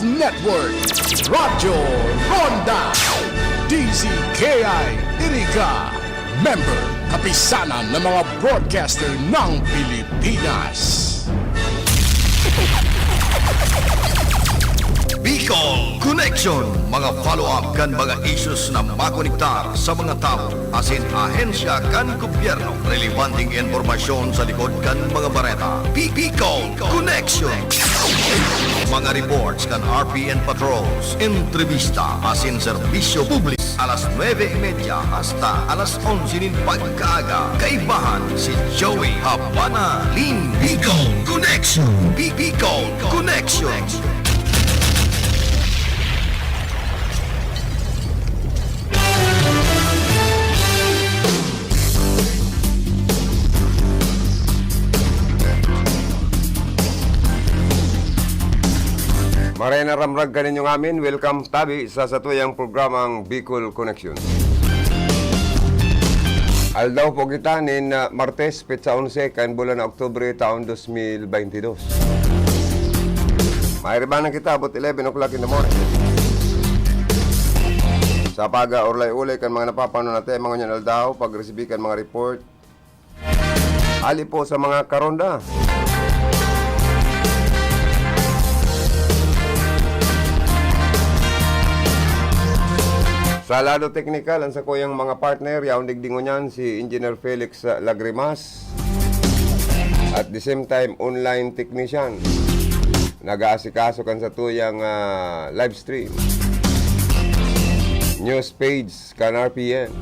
Network, Radyo Ronda, DZKI Iriga, member kapisanan ng mga broadcaster ng Pilipinas. Bicol Connection, mga follow-up kan mga issues na makonektar sa mga tao asin ahensya kan gobyerno, relevanting informasyon sa likod kan mga bareta. Bicol Connection, mga reports kan RPN patrols, entrevista asin serbisyo publik alas 9:30 hasta alas 11 nin pagkaaga. Kaibahan si Joey Habana Lin. Bicol Connection, Bicol Connection. Maray na ramrag ka ninyong amin. Welcome tabi sa satuyang programang Bicol Connection. Aldaw po kita nin Martes, Petsa 11, kain bulan na Oktubre, taon 2022. Mairibanan kita about 11 o'clock in the morning. Sa paga urlay-ulay kan mga napapano natin, mga nyan aldaw, pag-resibi kan mga report. Ali po sa mga karonda. Sa lado technical, ang sa kuyang mga partner, yaong digdingo niyan, si Engineer Felix Lagrimas. At the same time, online technician. Nag-aasikaso kan sa tuyang live stream. News page kan RPN.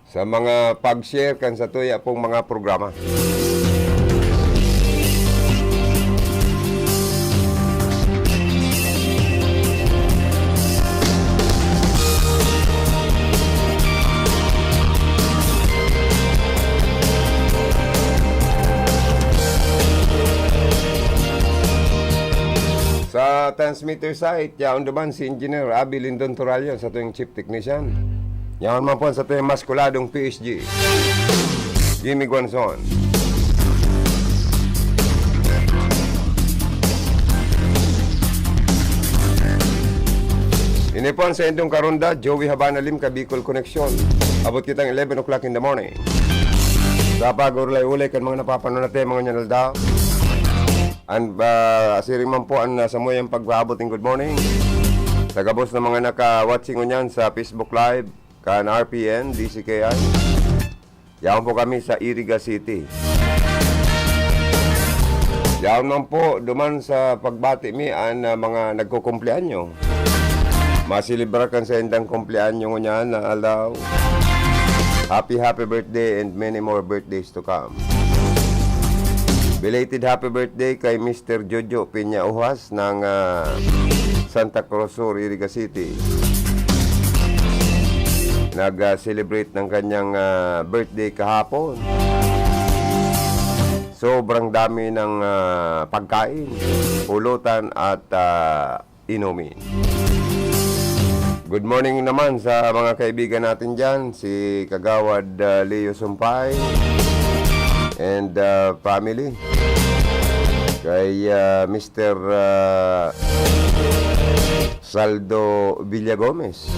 Sa mga pag-share kan sa tuya pong mga programa. Sa transmitter site, yaon naman si Engineer Abby Lindon Toralio sa tuwing Chief Technician. Yaon man po sa tuwing maskuladong PSG, Jimmy Guanzon. Inipon sa indong karonda, Joey Habana Lim ka Bicol Connection. Abot kitang 11 o'clock in the morning. Sa pag-urlay-ulay kan mga napapanood natin, mga nyanalda. And asiring man po ang samoyang pag-abot ng good morning. Sa gabos na mga naka-watching nyan sa Facebook Live, kan RPN, DCKI. Yaon po kami sa Iriga City. Yaon man po duman sa pagbati mi ang mga nagkukumpleanyo. Masilibra kan sa indang kumpleanyo nyan na alaw. Happy birthday and many more birthdays to come. Belated happy birthday kay Mr. Jojo Peña Uhas ng Santa Cruz Sur, Iriga City. Nag-celebrate ng kanyang birthday kahapon. Sobrang dami ng pagkain, pulutan at inumin. Good morning naman sa mga kaibigan natin dyan, si Kagawad Leo Sumpay and family. Kay Mr. Saldo Villagomez.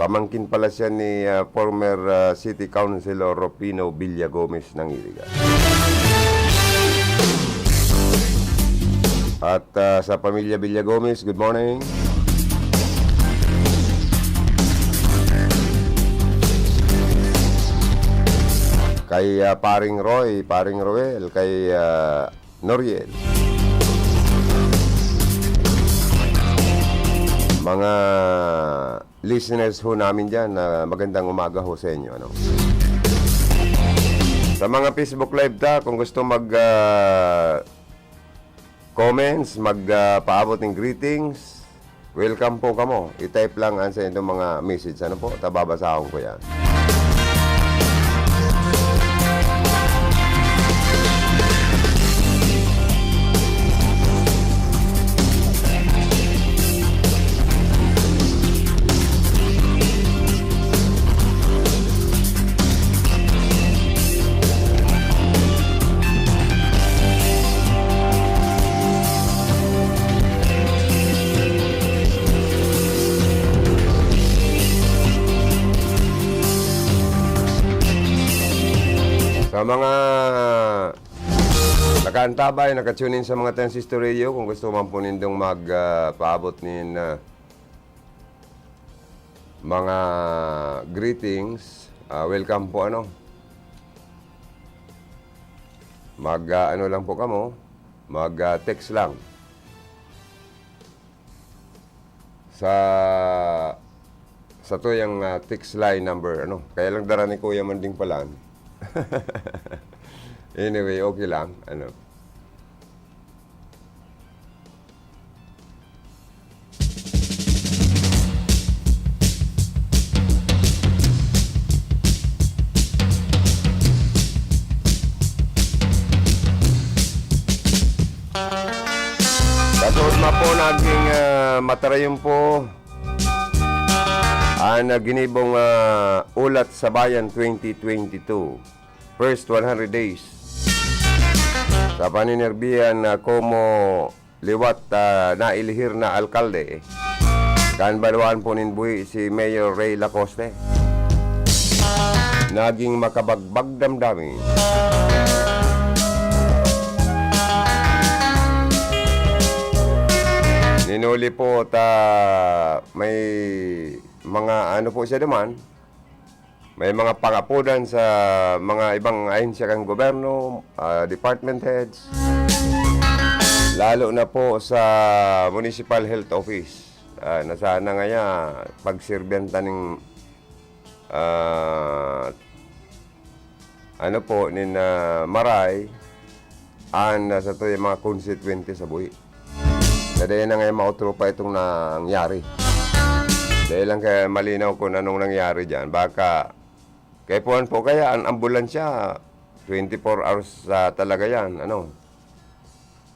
Pamangkin pala siya ni former City Councilor Rufino Villagomez ng Iriga. At sa pamilya Villagomez, good morning. Kay paring Roy, paring Roel, kay Noriel. Mga listeners ho namin dyan, magandang umaga ho sa inyo. Ano? Sa mga Facebook Live kung gusto comments, paabot ng greetings, welcome po kamo. I-type lang sa inyong mga message. Ano po? Tababasahon ko yan. Sa mga nakaantabay, nakatunin sa mga transistor radio, kung gusto man po nindong magpaabot nin mga greetings, welcome po ano lang po kamo, text lang sa to yung text line number kaya lang dara ni Kuya Manding Palan. Anyway, okay lang Katulad na po naging matarayon po ang ginibong ulat sa bayan 2022. First 100 days. Sa paninirbihan na como liwat na ilihir na alkalde. Kan balawaan po ninbuhi si Mayor Ray Lacoste. Naging makabagbag damdami. Ninuli po may mga po siya naman, may mga pangapudan sa mga ibang ahensya kang gobyerno, department heads, lalo na po sa Municipal Health Office. Na sana nga pagsirbenta ng maray sa to yung mga constituente sa buhi. Dahil na ngayon mautropa itong nangyari. Dahil lang kaya malinaw kung anong nangyari dyan. Baka, kaya po kaya ang ambulansya, 24 hours talaga yan.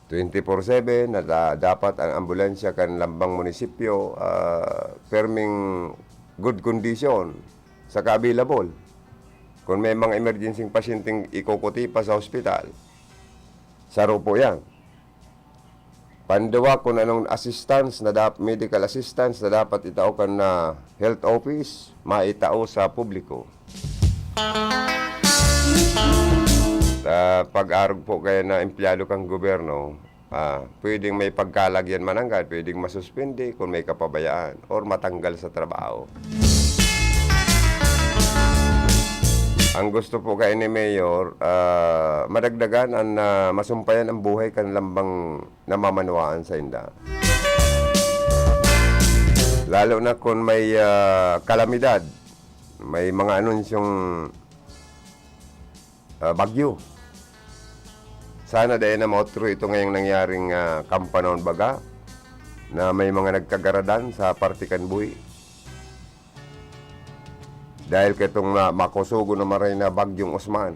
24/7 na dapat ang ambulansya kan lambang munisipyo, perming good condition, saka available. Kung may mga emergency pasyenteng ikukuti pa sa ospital, saro po yan. Pandawa kung anong assistance medical assistance na dapat itao na health office, maitao sa publiko. Pag-arog po kaya na empleyado kang gobyerno, pwedeng may pagkalagyan mananggal, pwedeng masuspindi kung may kapabayaan or matanggal sa trabaho. Ang gusto po kay ni Mayor, madagdagan ang masumpayan ang buhay kan lambang namamanawaan sa inda. Lalo na kung may kalamidad, may mga anunsyong bagyo. Sana dahil na mautro ito ngayong nangyaring kampanon baga na may mga nagkagaradan sa partikan buhi. Dahil ketong makusugo na maray na bagyong Osman,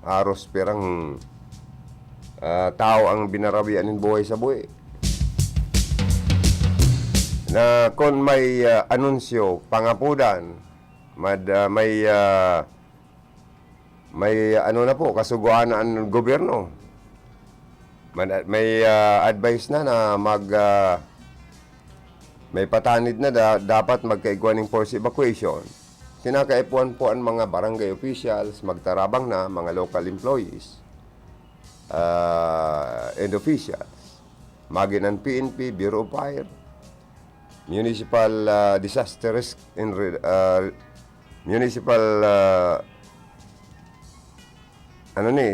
aros pirang tao ang binarawian ng buhay sa buhay. Na kung may anunsyo, pangapudan, may kasuguan ng gobyerno. May advice na may patanid na dapat magkaigwan ng force evacuation. Kinakaipuan po ang mga barangay officials, magtarabang na mga local employees and officials, maging ang PNP, Bureau of Fire, Municipal Disaster Risk in Municipal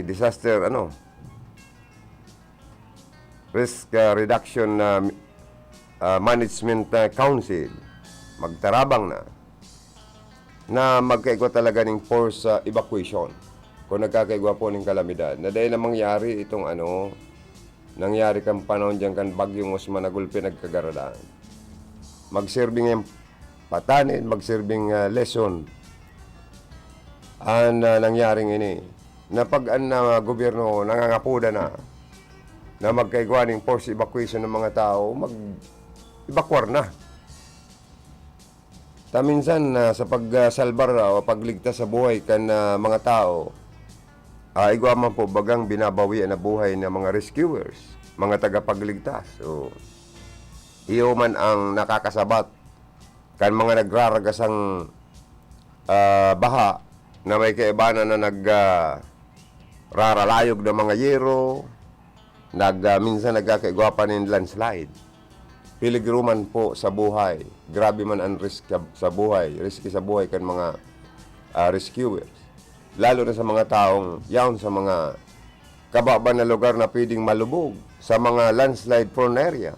Disaster Risk Reduction Management Council, magtarabang na magkaigwa talaga ng force evacuation kung nagkakaigwa po ng kalamidad. Na dahil na mangyari itong nangyari kang panahon dyan kan bagyong Osman na gulpi nagkagaradaan. Magsirbing yung patanin, magsirbing lesson ang nangyaring ini. Na pag gobyerno nangangapuda na magkaigwa ng force evacuation ng mga tao, mag-evacuar na. Minsan sa pagsalbar o pagligtas sa buhay kan mga tao, igwa man po bagang binabawi na buhay ng mga rescuers, mga tagapagligtas. So, iyo man ang nakakasabat kan mga nagraragasang baha na may kaibanan na raralayog ng mga yero, minsan nagkakaigwapan ng landslide. Piligruman po sa buhay. Grabe man ang risk sa buhay. Risky sa buhay kan mga rescuers. Lalo na sa mga taong yaon sa mga kababa na lugar na pwedeng malubog sa mga landslide prone area.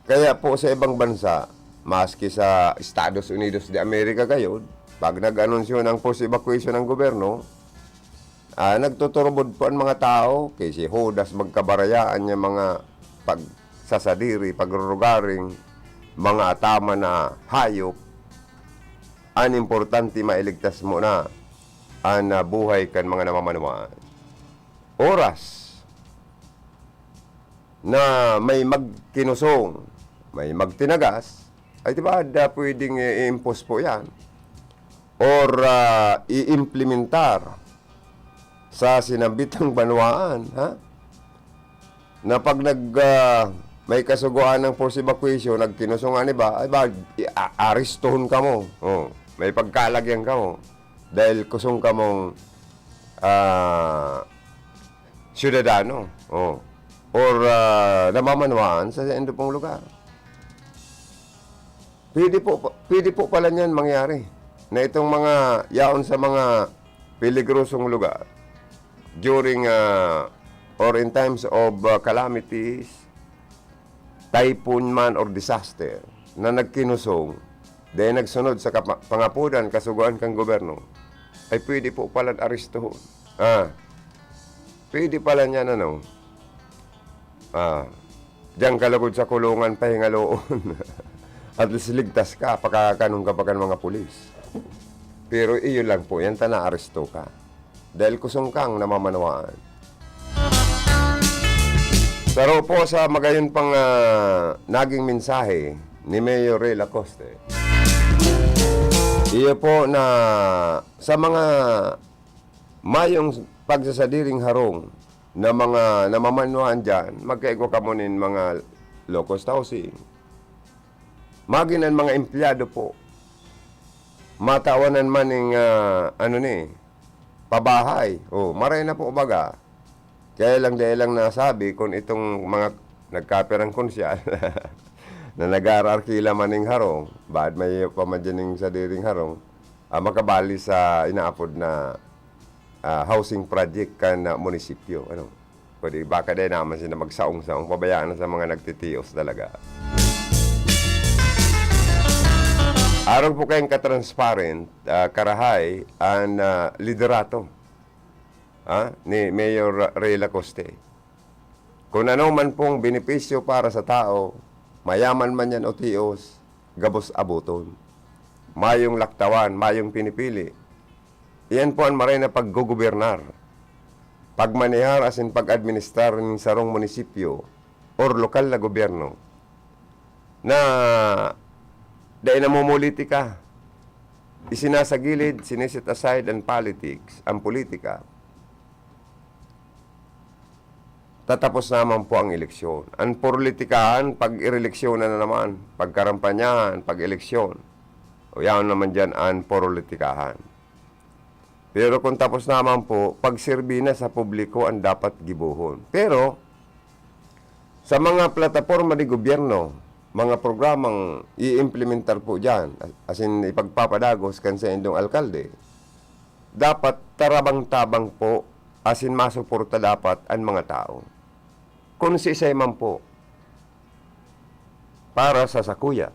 Kaya po sa ibang bansa, maski sa Estados Unidos de America kayo, pag nag-anunsyo ng forced evacuation ng gobyerno, nagtuturbod po ang mga tao, kay si Judas magkabarayaan niya mga pagsasadiri, pagrurugaring, mga atama na hayop, ang importante mailigtas mo na ang buhay kan mga namamanuan. Oras na may magkinusong, may magtinagas, ay diba, pwedeng i-impose po yan or i-implementar sa sinabitang banwaan, ha? Na pag may kasuguan ng forced evacuation, nagkinusungan iba, ay ba, aristohon ka mo. Oh, may pagkalagyan ka mo. Dahil kusong ka mong siyudadano. Oh. Or namamanwaan sa endo pong lugar. Pwede po pala niyan mangyari. Na itong mga yaon sa mga peligrosong lugar during or in times of calamities, typhoon man or disaster na nagkinusong dahil nagsunod sa pangapudan, kasuguan kang gobyerno, ay pwede po pala aristohon. Pwede pala niyan diyan kalagod sa kulungan pahingaloon. At least ligtas ka, pagkakanong ka pa mga pulis. Pero iyon lang po, yan na-aresto ka. Dahil kusong kang namamanawaan. Pero po sa magayon pang naging mensahe ni Mayor Ray Lacoste, iyo po na sa mga mayong pagsasadiring harong na mga namamanawaan dyan, magkaigwa ka mo nin mga low-cost housing, maginan mga empleyado po, matawanan man ng pabahay. Maray na po baga. Kaya lang dahil lang nasabi kung itong mga nagkapirang konsyal na nag-aarkila man ng harong, baad may pamadyaning sa diring harong, makabali sa inaapod na housing project kan na munisipyo. Pwede baka din naman sila magsaong-saong, pabayaan na sa mga nagtitios talaga. Araw po kayong katransparent, karahay, ang liderato ni Mayor Ray Lacoste. Kung ano man pong benepisyo para sa tao, mayaman man yan o tiyos, gabos abuton. Mayong laktawan, mayong pinipili. Iyan po ang maray na paggugobernar. Pagmanihar as in pag-administrar ng sarong munisipyo or lokal na gobyerno na dahil namumulitika, isinasagilid, siniset aside ang politics, ang politika. Tatapos naman po ang eleksyon. Ang politikahan, pag-ireleksyon na naman, pagkarampanyahan, pag-eleksyon. O yan naman dyan ang politikahan. Pero kung tapos naman po, pagserbi na sa publiko ang dapat gibuhon. Pero, sa mga plataforma ni gobyerno, mga programang i-implementar po dyan, as in ipagpapadagos kan sa indong alkalde, dapat tarabang-tabang po, as in masuporta dapat ang mga tao. Kung si isay man po, para sa sakuya,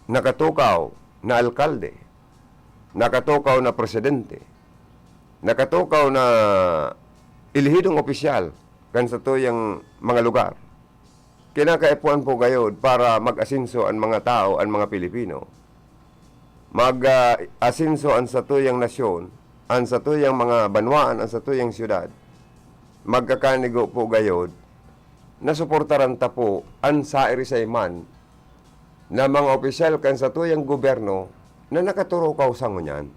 nakatukaw na alkalde, nakatukaw na presidente, nakatukaw na ilihidong opisyal kan sa tuyang mga lugar, kinakaipuan po gayod para mag-asinso ang mga tao, ang mga Pilipino. Mag-asinso ang satuyang nasyon, ang satuyang mga banwaan, ang satuyang siyudad. Magkakanigo po gayod na suportaran ta po ang sairisay man na mga opisyal kan satuyang gobyerno na nakaturukaw sa ngunyan.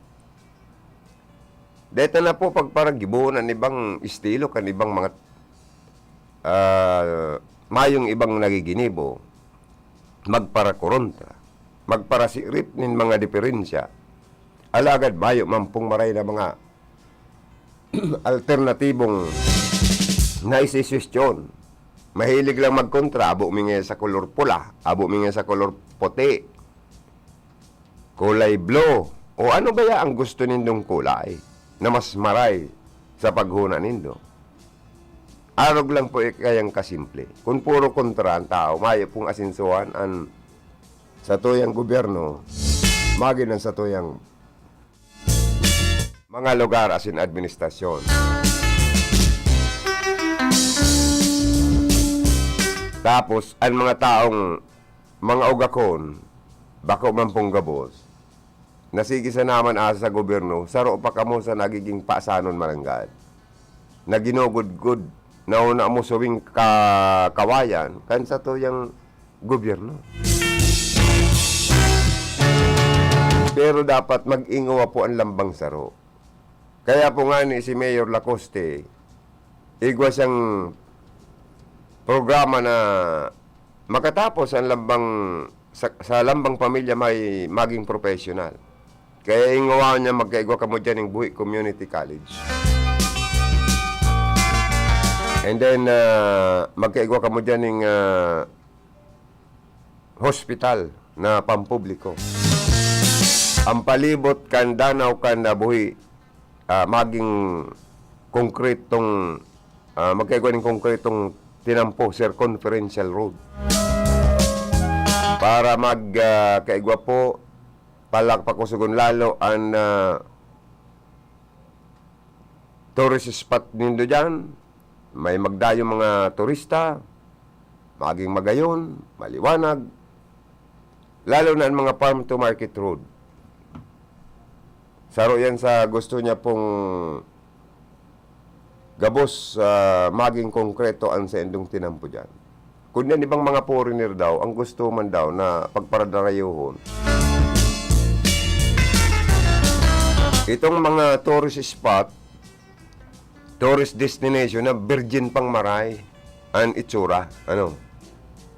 Dito na po pagparagibuon ang ibang estilo, kan ibang mga mayong ibang nagiginibo, magparakorontra, magparasirip nin mga diferensya, alagad mayo mampung maray na mga alternatibong naisiswestyon. Mahilig lang magkontra, abo mingi sa kolor pula, abo mingi sa kolor puti, kulay blue, o ano ba ang gusto nindong kulay na mas maray sa paghuna nindo. Arog lang po kayang kasimple. Kung puro kontra ang tao, mayo pong asinsuhan ang sa tuyang gobyerno, maginan sa tuyang mga lugar asin administrasyon. Tapos, ang mga taong mga ugakon, bako man pong gabos, nasigi sa naman asa sa gobyerno, saro pa kamo sa nagiging paasanon maranggan. Na ginugud-gud, nauna mo suwing kawayan, kan sa tuyang gobyerno. Pero dapat mag-ingawa po ang lambang saro. Kaya po nga ni si Mayor Lacoste, igwa siyang programa na makatapos ang lambang sa lambang pamilya may maging professional. Kaya ingawa niya magkaigwa kamo dyan ng Buhi Community College. And then, magkaigwa kamo dyan ng hospital na pampubliko. Ang palibot kan danaw kan buhi, maging konkretong, magkaigwa ng konkretong tinampo, circumferential road. Para magkaigwa po, palakpakusugon lalo ang tourist spot nindo dyan. May magdayo mga turista, maging magayon, maliwanag. Lalo na ang mga farm to market road. Saro yan sa gusto niya pong gabos maging konkreto ang sa endong tinampo dyan. Kung yan ibang mga foreigner daw, ang gusto man daw na pagparadarayohon. Itong mga tourist spot, tourist destination na virgin pang maray ang itsura. Ano?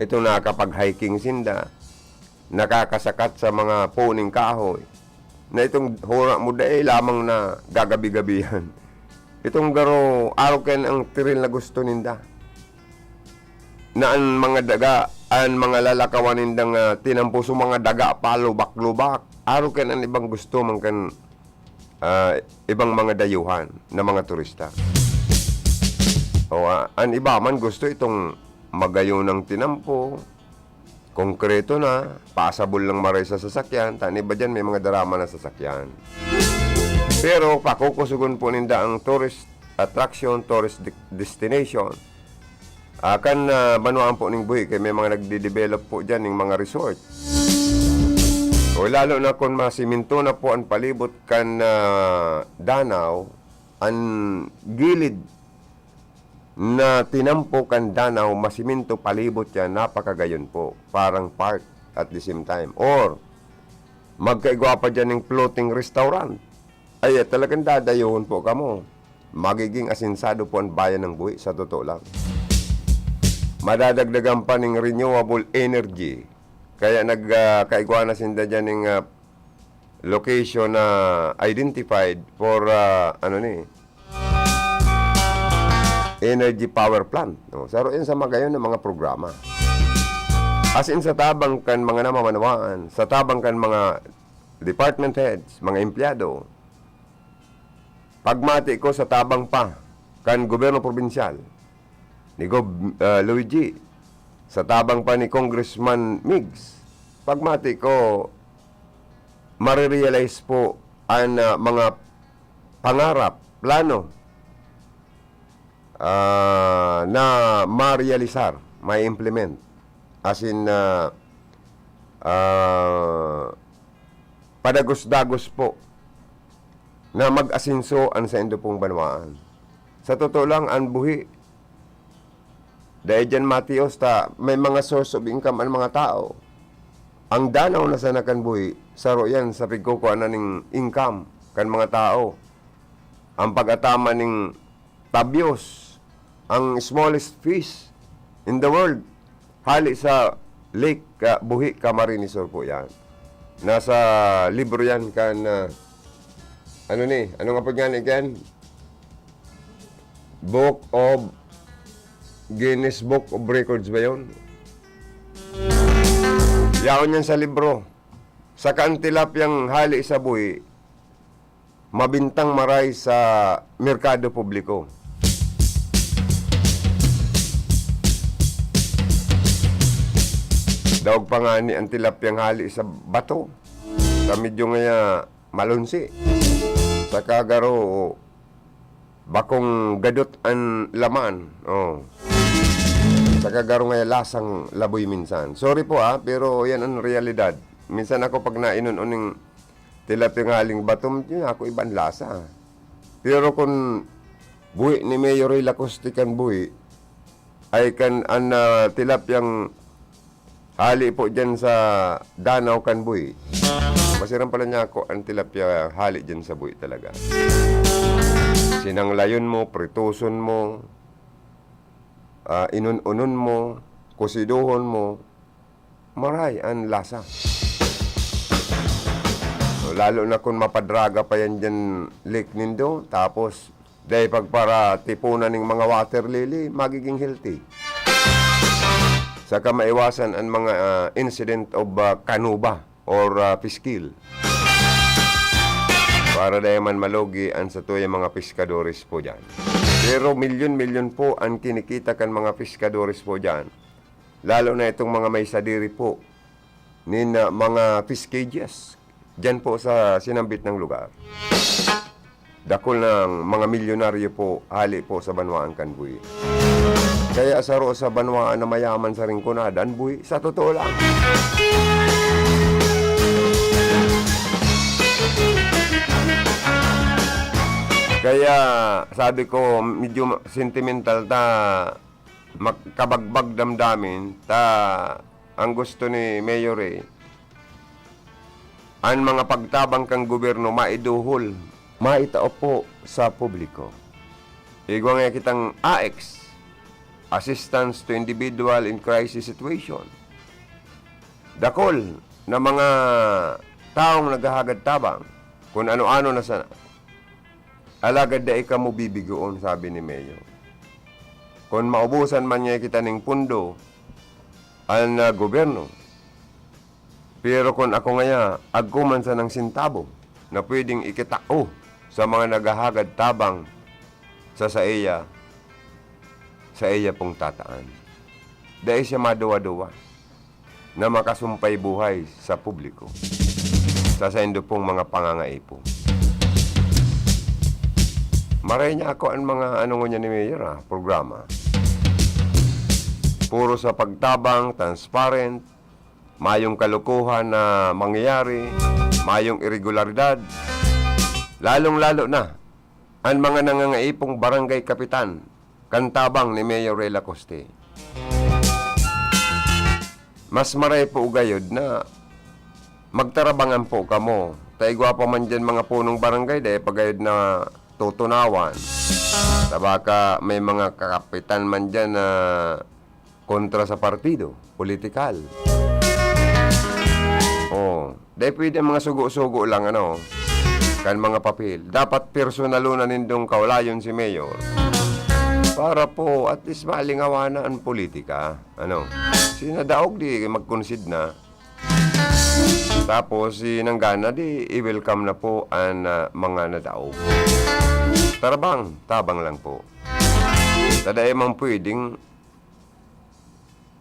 Ito nakakapag-hiking sinda, nakakasakat sa mga puning kahoy, na itong hura mo dahil lamang na gagabi-gabihan. Itong garo, aroken ang tiril na gusto ninda. Na ang mga daga, ang mga lalakawan nindang tinampo sa mga daga, palubak-lubak. Aroken ang ibang gusto man kan ibang mga dayuhan na mga turista. O ang iba man gusto itong magayon ng tinampo, konkreto na, pasabol lang maray sa sasakyan, tani ba dyan may mga drama na sasakyan. Pero pakukusugon po ninda ang tourist attraction, tourist destination. Kan banuan po ning buhi, kaya may mga nagde-develop po dyan ng mga resort. O lalo na kung masiminto na po ang palibot kan danaw, ang gilid na tinampo kan danaw, masiminto palibot yan, napakagayon po. Parang park at the same time. Or, magkaigwa pa dyan ng floating restaurant. Ay, talagang dadayohon po kamo. Magiging asinsado po ang bayan ng buhi, sa totoo lang. Madadagdagan pa ng renewable energy. Kaya nagkaigwa na sinda dyan ng location na identified for, energy power plant. No? Saro yun sa mga gayon ng mga programa. As in sa tabang kan mga namamanawaan, sa tabang kan mga department heads, mga empleyado, pagmati ko sa tabang pa kan gobyerno probinsyal, ni Luigi, sa tabang pa ni Congressman Migs, pagmati ko, marirealize po ang mga pangarap, plano, na ma-realisar, ma-implement. As in, padagos-dagos po na mag-asinso ang sa indo pong banwaan. Sa totoo lang, ang buhi, dahil dyan Matios, may mga source of income ang mga tao. Ang danaw na sa nakan buhi, saro yan sa pagkukuha na ng income kan mga tao. Ang pag-atama ng tabyos, ang smallest fish in the world, hali sa Lake Buhi, Camarines Sur po yan. Nasa libro yan kan, ano nga po nga yan? Book of Guinness Book of Records ba yun? Yaon yan sa libro. Sa tilapyang hali sa buhi, mabintang maray sa merkado publiko. Daog pa nga ni ang tilapyang hali sa bato. Sa medyo nga malunsi. Sa kagaro, bakong gadot ang laman. Oh. Sa kagaro nga lasang laboy minsan. Sorry po pero yan ang realidad. Minsan ako pag nainon uning tilapyang haling batom, yun ako ibang lasa. Pero kung buhi ni Mayor Ray Lacoste kan buhi, ay kan an tilapyang hali po dyan sa Danau kan buhi. Masiram pala niya ako ang tilapia hali dyan sa buhi talaga. Sinanglayon mo, prituson mo, inun-unon mo, kusiduhon mo, maray ang lasa. So, lalo na kung mapadraga pa yan dyan lake nindo, tapos dahil pagpara tipunan ng mga water lily, magiging healthy. Saka maiwasan ang mga incident of kanuba or fiskil. Para dahil man malugi ang sa tuyang mga piskadores po dyan. Pero milyon-milyon po ang kinikita kan mga piskadores po dyan. Lalo na itong mga may sadiri po. Mga fish cages. Dyan po sa sinambit ng lugar. Dakol ng mga milyonaryo po, hali po sa Banwaan Kanbuhi. Kaya asaro sa Banwaan na mayaman sa Ringkunadan, buhi, sa totoo lang. Kaya sabi ko, medyo sentimental magkabagbag damdamin ang gusto ni Mayor ang mga pagtabang kang gobyerno maiduhol, maitao po sa publiko. Igwa nga kitang AX, Assistance to Individual in Crisis Situation. Dakol na mga taong naghahagad tabang, kung ano-ano na sana. Alagad da ika mo bibigoon, sabi ni Mayor. Kung maubusan man niya kita ng pundo ang gobyerno, pero kung ako ngaya, agkuman sa ng sintabo na pwedeng ikitao sa mga naghahagad tabang sa iya pong tataan. Dahil siya maduwa-duwa na makasumpay buhay sa publiko sa saindo pong mga pangangaipo. Maray niya ako ang mga niya ni Mayor, programa. Puro sa pagtabang, transparent, mayong kalukuhan na mangyayari, mayong irregularidad. Lalong-lalo na, ang mga nangangaipong barangay kapitan, kantabang ni Mayor Ray Lacoste. Mas maray po gayod na magtarabangan po kamo. Taigwa pa man dyan mga punong barangay, dahil pagayod na tutunawan. Tabaka may mga kapitan man dyan na kontra sa partido, politikal. Dahil pwede mga sugo-sugo lang, kan mga papel. Dapat personalo na nindong kaulayon si Mayor para po at least malingawana ang politika. Sinadaog di mag-concede na. Tapos sinanggana di i-welcome na po ang mga nadaog. Tabang lang po. Tadae mang pwedeng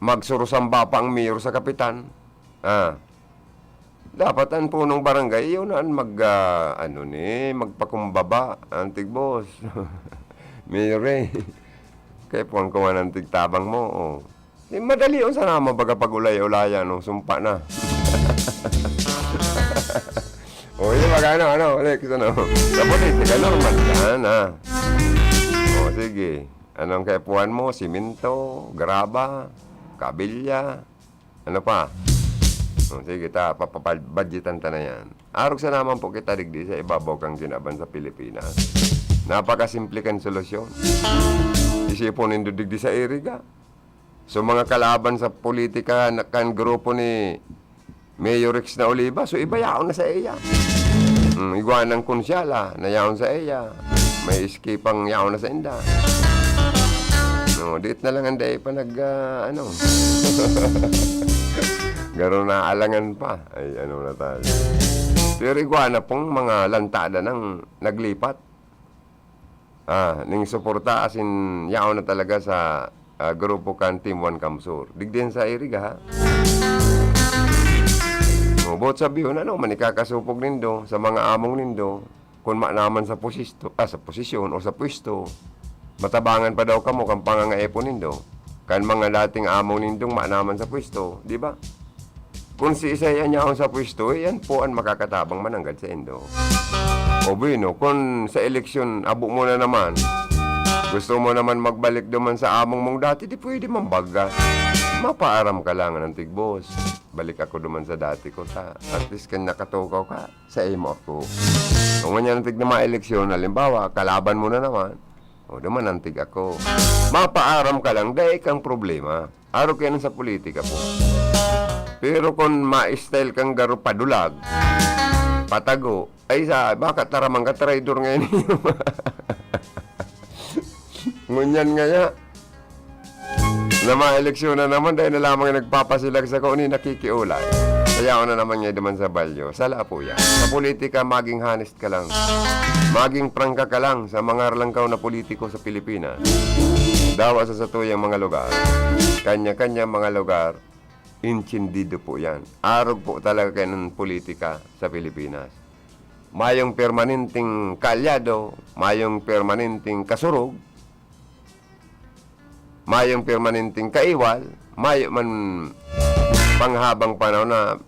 magsurusamba pa ang mayor sa kapitan. Dapat ang punong barangay, yun na magpakumbaba, antig boss. Mayor kaya po ang kuha ng tigtabang mo. Madali yun sana mabaga pag-ulay-ulaya, sumpa na. Yung magano, Alex, sa politika, normal yan, sige. Anong kaipuan mo? Simento, graba, kabilya, ano pa? Sige, papapabudgetan ta na yan. Arog sa naman po kita digdi sa ibabaw kang ginaban sa Pilipinas. Napakasimple kan solusyon. Isipon nindo digdi sa iriga. So mga kalaban sa politika kan grupo ni Mayor Rex na Oliva, so ibayaon na sa iya. Iguan ng konsyala, nayaon sa iya. May escape ang yaon na sa inda. No, diit na lang ang day pa ano. Garo na alangan pa. Ay, ano na tayo. Pero iguana pong mga lantada ng naglipat. Ning suporta asin yao na talaga sa grupo kan Team 1 Kamsur. Digdin sa Iriga, ha? Bot sa biyon, manikakasupog nindo sa mga among nindo kung naman sa sa posisyon o sa pwesto. Matabangan pa daw kamo kang pangangaepon nindo. Kan mga dating among nindong naman sa pwesto, di ba? Kung si Isaya niya sa pwesto, yan po ang makakatabang mananggad sa indo. O bueno, kung sa eleksyon, abo mo na naman, gusto mo naman magbalik naman sa among mong dati, di pwede mambaga. Mapaaram ka lang ng tigbos. Balik ako naman sa dati ko. At least kan nakatukaw ka, sa imo ako. Kung nga ng tig na mga eleksyon, halimbawa, kalaban mo na naman, o naman ang tig ako. Mapaaram ka lang, dahil kang problema. Araw kayo sa politika po. Pero kung ma-style kang garo padulag, patago, ay baka taramang ka traidor ngayon niyo. Ngunyan nga ya. Na mga eleksyon na naman dahil na lamang nagpapasilag sa kauni nakikiulay. Kaya ako na naman niya naman sa balyo. Sala po yan. Sa politika, maging honest ka lang. Maging prangka ka lang sa mga arlangkaw na politiko sa Pilipinas. Dawa sa satuyang mga lugar. Kanya-kanya mga lugar. Intindido po yan. Arog po talaga kayo ng politika sa Pilipinas. Mayong permanenteng kalyado, mayong permanenteng kasurog, mayong permanenteng kaiwal, mayo man panghabang panahon na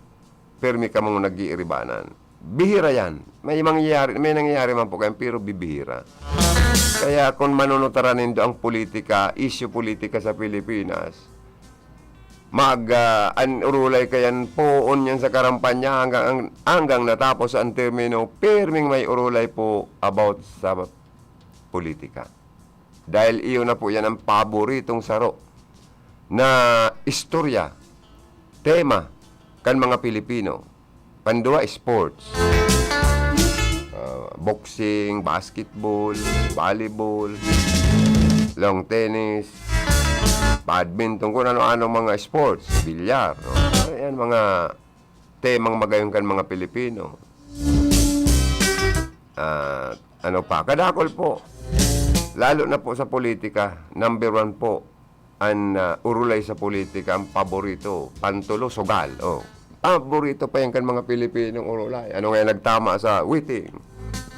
permi ka mong nag-iiribanan. Bihira yan. May nangyayari man po kayo, pero bibihira. Kaya kung manunutaran nindo ang politika, issue politika sa Pilipinas, urulay kayan poon yan sa karampanya hanggang natapos ang termino, perming may urulay po about sa politika. Dahil iyon na po yan ang paboritong saro na istorya, tema kan mga Pilipino. Pandua, sports. Boxing, basketball, volleyball, long tennis, badminton, kung ano-ano mga sports, bilyar. No? Ayan, mga temang magayon kan mga Pilipino. Ano pa? Kadakol po. Lalo na po sa politika, number 1 po, ang urulay sa politika, ang paborito, pantulo, sugal. Oh. Paborito pa yan kan mga Pilipinong urulay. Ano nga nagtama sa waiting?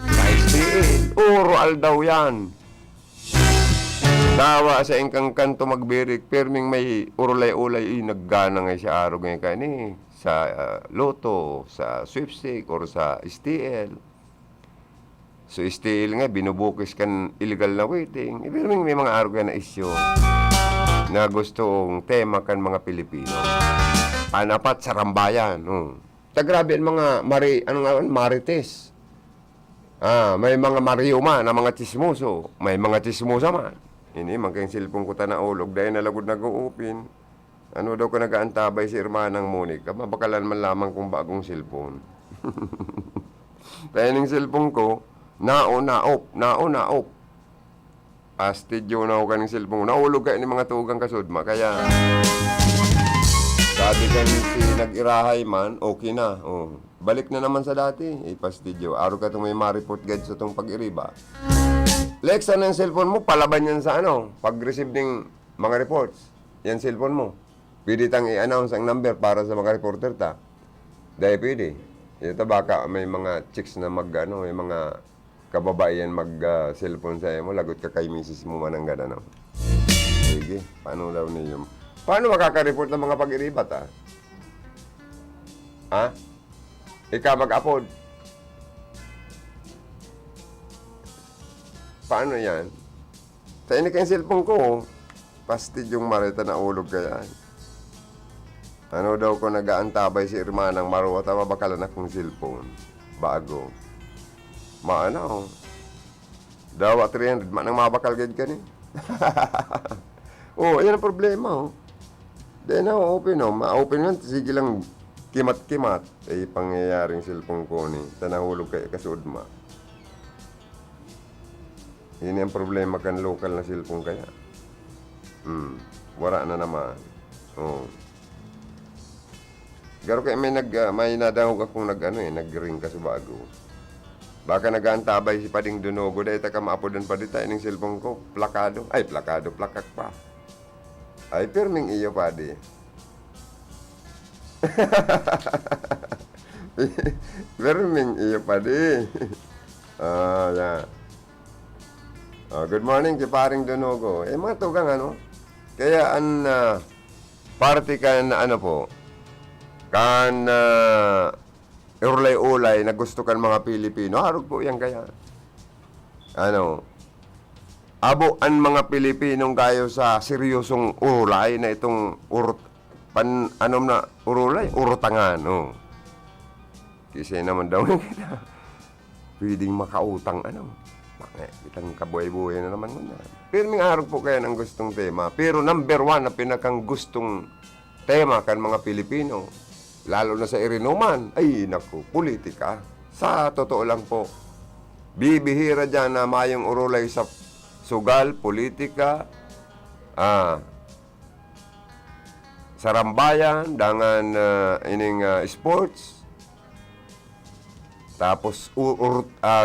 Sa STL, ural daw yan. Dawa sa ingkang kanto magbirik, perming may urulay-ulay, naggana nga siya araw ngayon kani sa loto, sa sweepstake, or sa STL. So, STL nga, binubukis kan illegal na waiting. Perming may mga araw na isyo na gustong tema kan mga Pilipino. Panapat sa rambayan. Tagrabe ang mga marites. May mga mariuma na mga chismoso. May mga chismosa man. Ini man kayong silpong ko tanaulog dahil nalagod nag-uupin. Ano daw ko nag-aantabay si Irmanang Monica? Mabakalan man lamang kung bagong silpon. Kaya ng silpong ko, naop. Astidyo na ako kaning silpong. Naulog kayo ni mga tugang kasudma. Kaya, sabi ka si nag-irahay man, okay na. Balik na naman sa dati. Pastidyo. Araw ka itong may ma-report guide sa itong pag-iriba. Lex, ano yung cellphone mo? Palaban yan sa pag-receive ng mga reports. Yan cellphone mo. Pwede tang i-announce ang number para sa mga reporter ta. Dahil pwede. Ito baka may mga chicks na may mga kababaihan mag-cellphone sa mo. Lagot ka kay misis mo man ang gana, no? Sige, paano daw niyo? Paano makaka-report ng mga pag-iribat, ha? Ha? Ikaw mag-upload. Paano yan? Sa ini kayong cellphone ko, pastid yung marita na ulog kaya. Ano daw ko nag-aantabay si Irmanang Maruwa, tama bakalan akong cellphone. Bago. Maano. Dawa 300, manang mabakal gad ka ni. Yan ang problema, Then open, ma-open yan, sige lang kimat-kimat. Pangyayaring cellphone ko ni, tanahulog kay kasudma. Yun ang problema kan local na cellphone kaya. Wala na naman. Oh. Garo kay may nadahog akong nag-ring ka sa bago. Baka nag-aantabay si Pading Dunogo dahil taka maapodan pa dita ining cellphone ko. Plakado, plakak pa. Ay, perming iyo, Padi. Perming iyo, Padi. Yeah. Good morning, si Paring Dunogo. Matugang Kaya party kan kan urlay-ulay na gusto kan mga Pilipino. Harog po yan kaya. Abo ang mga Pilipinong kayo sa seryosong urulay na itong urutangan. Kasi naman daw kita. Pwedeng makautang itang kabuhay-buhay na naman muna. Pero may araw po kaya ng gustong tema. Pero number one na pinakang gustong tema kan mga Pilipino, lalo na sa irinuman, politika. Sa totoo lang po, bibihira dyan na mayong urulay sa sugal, politika, sarambayan, dangan sports, tapos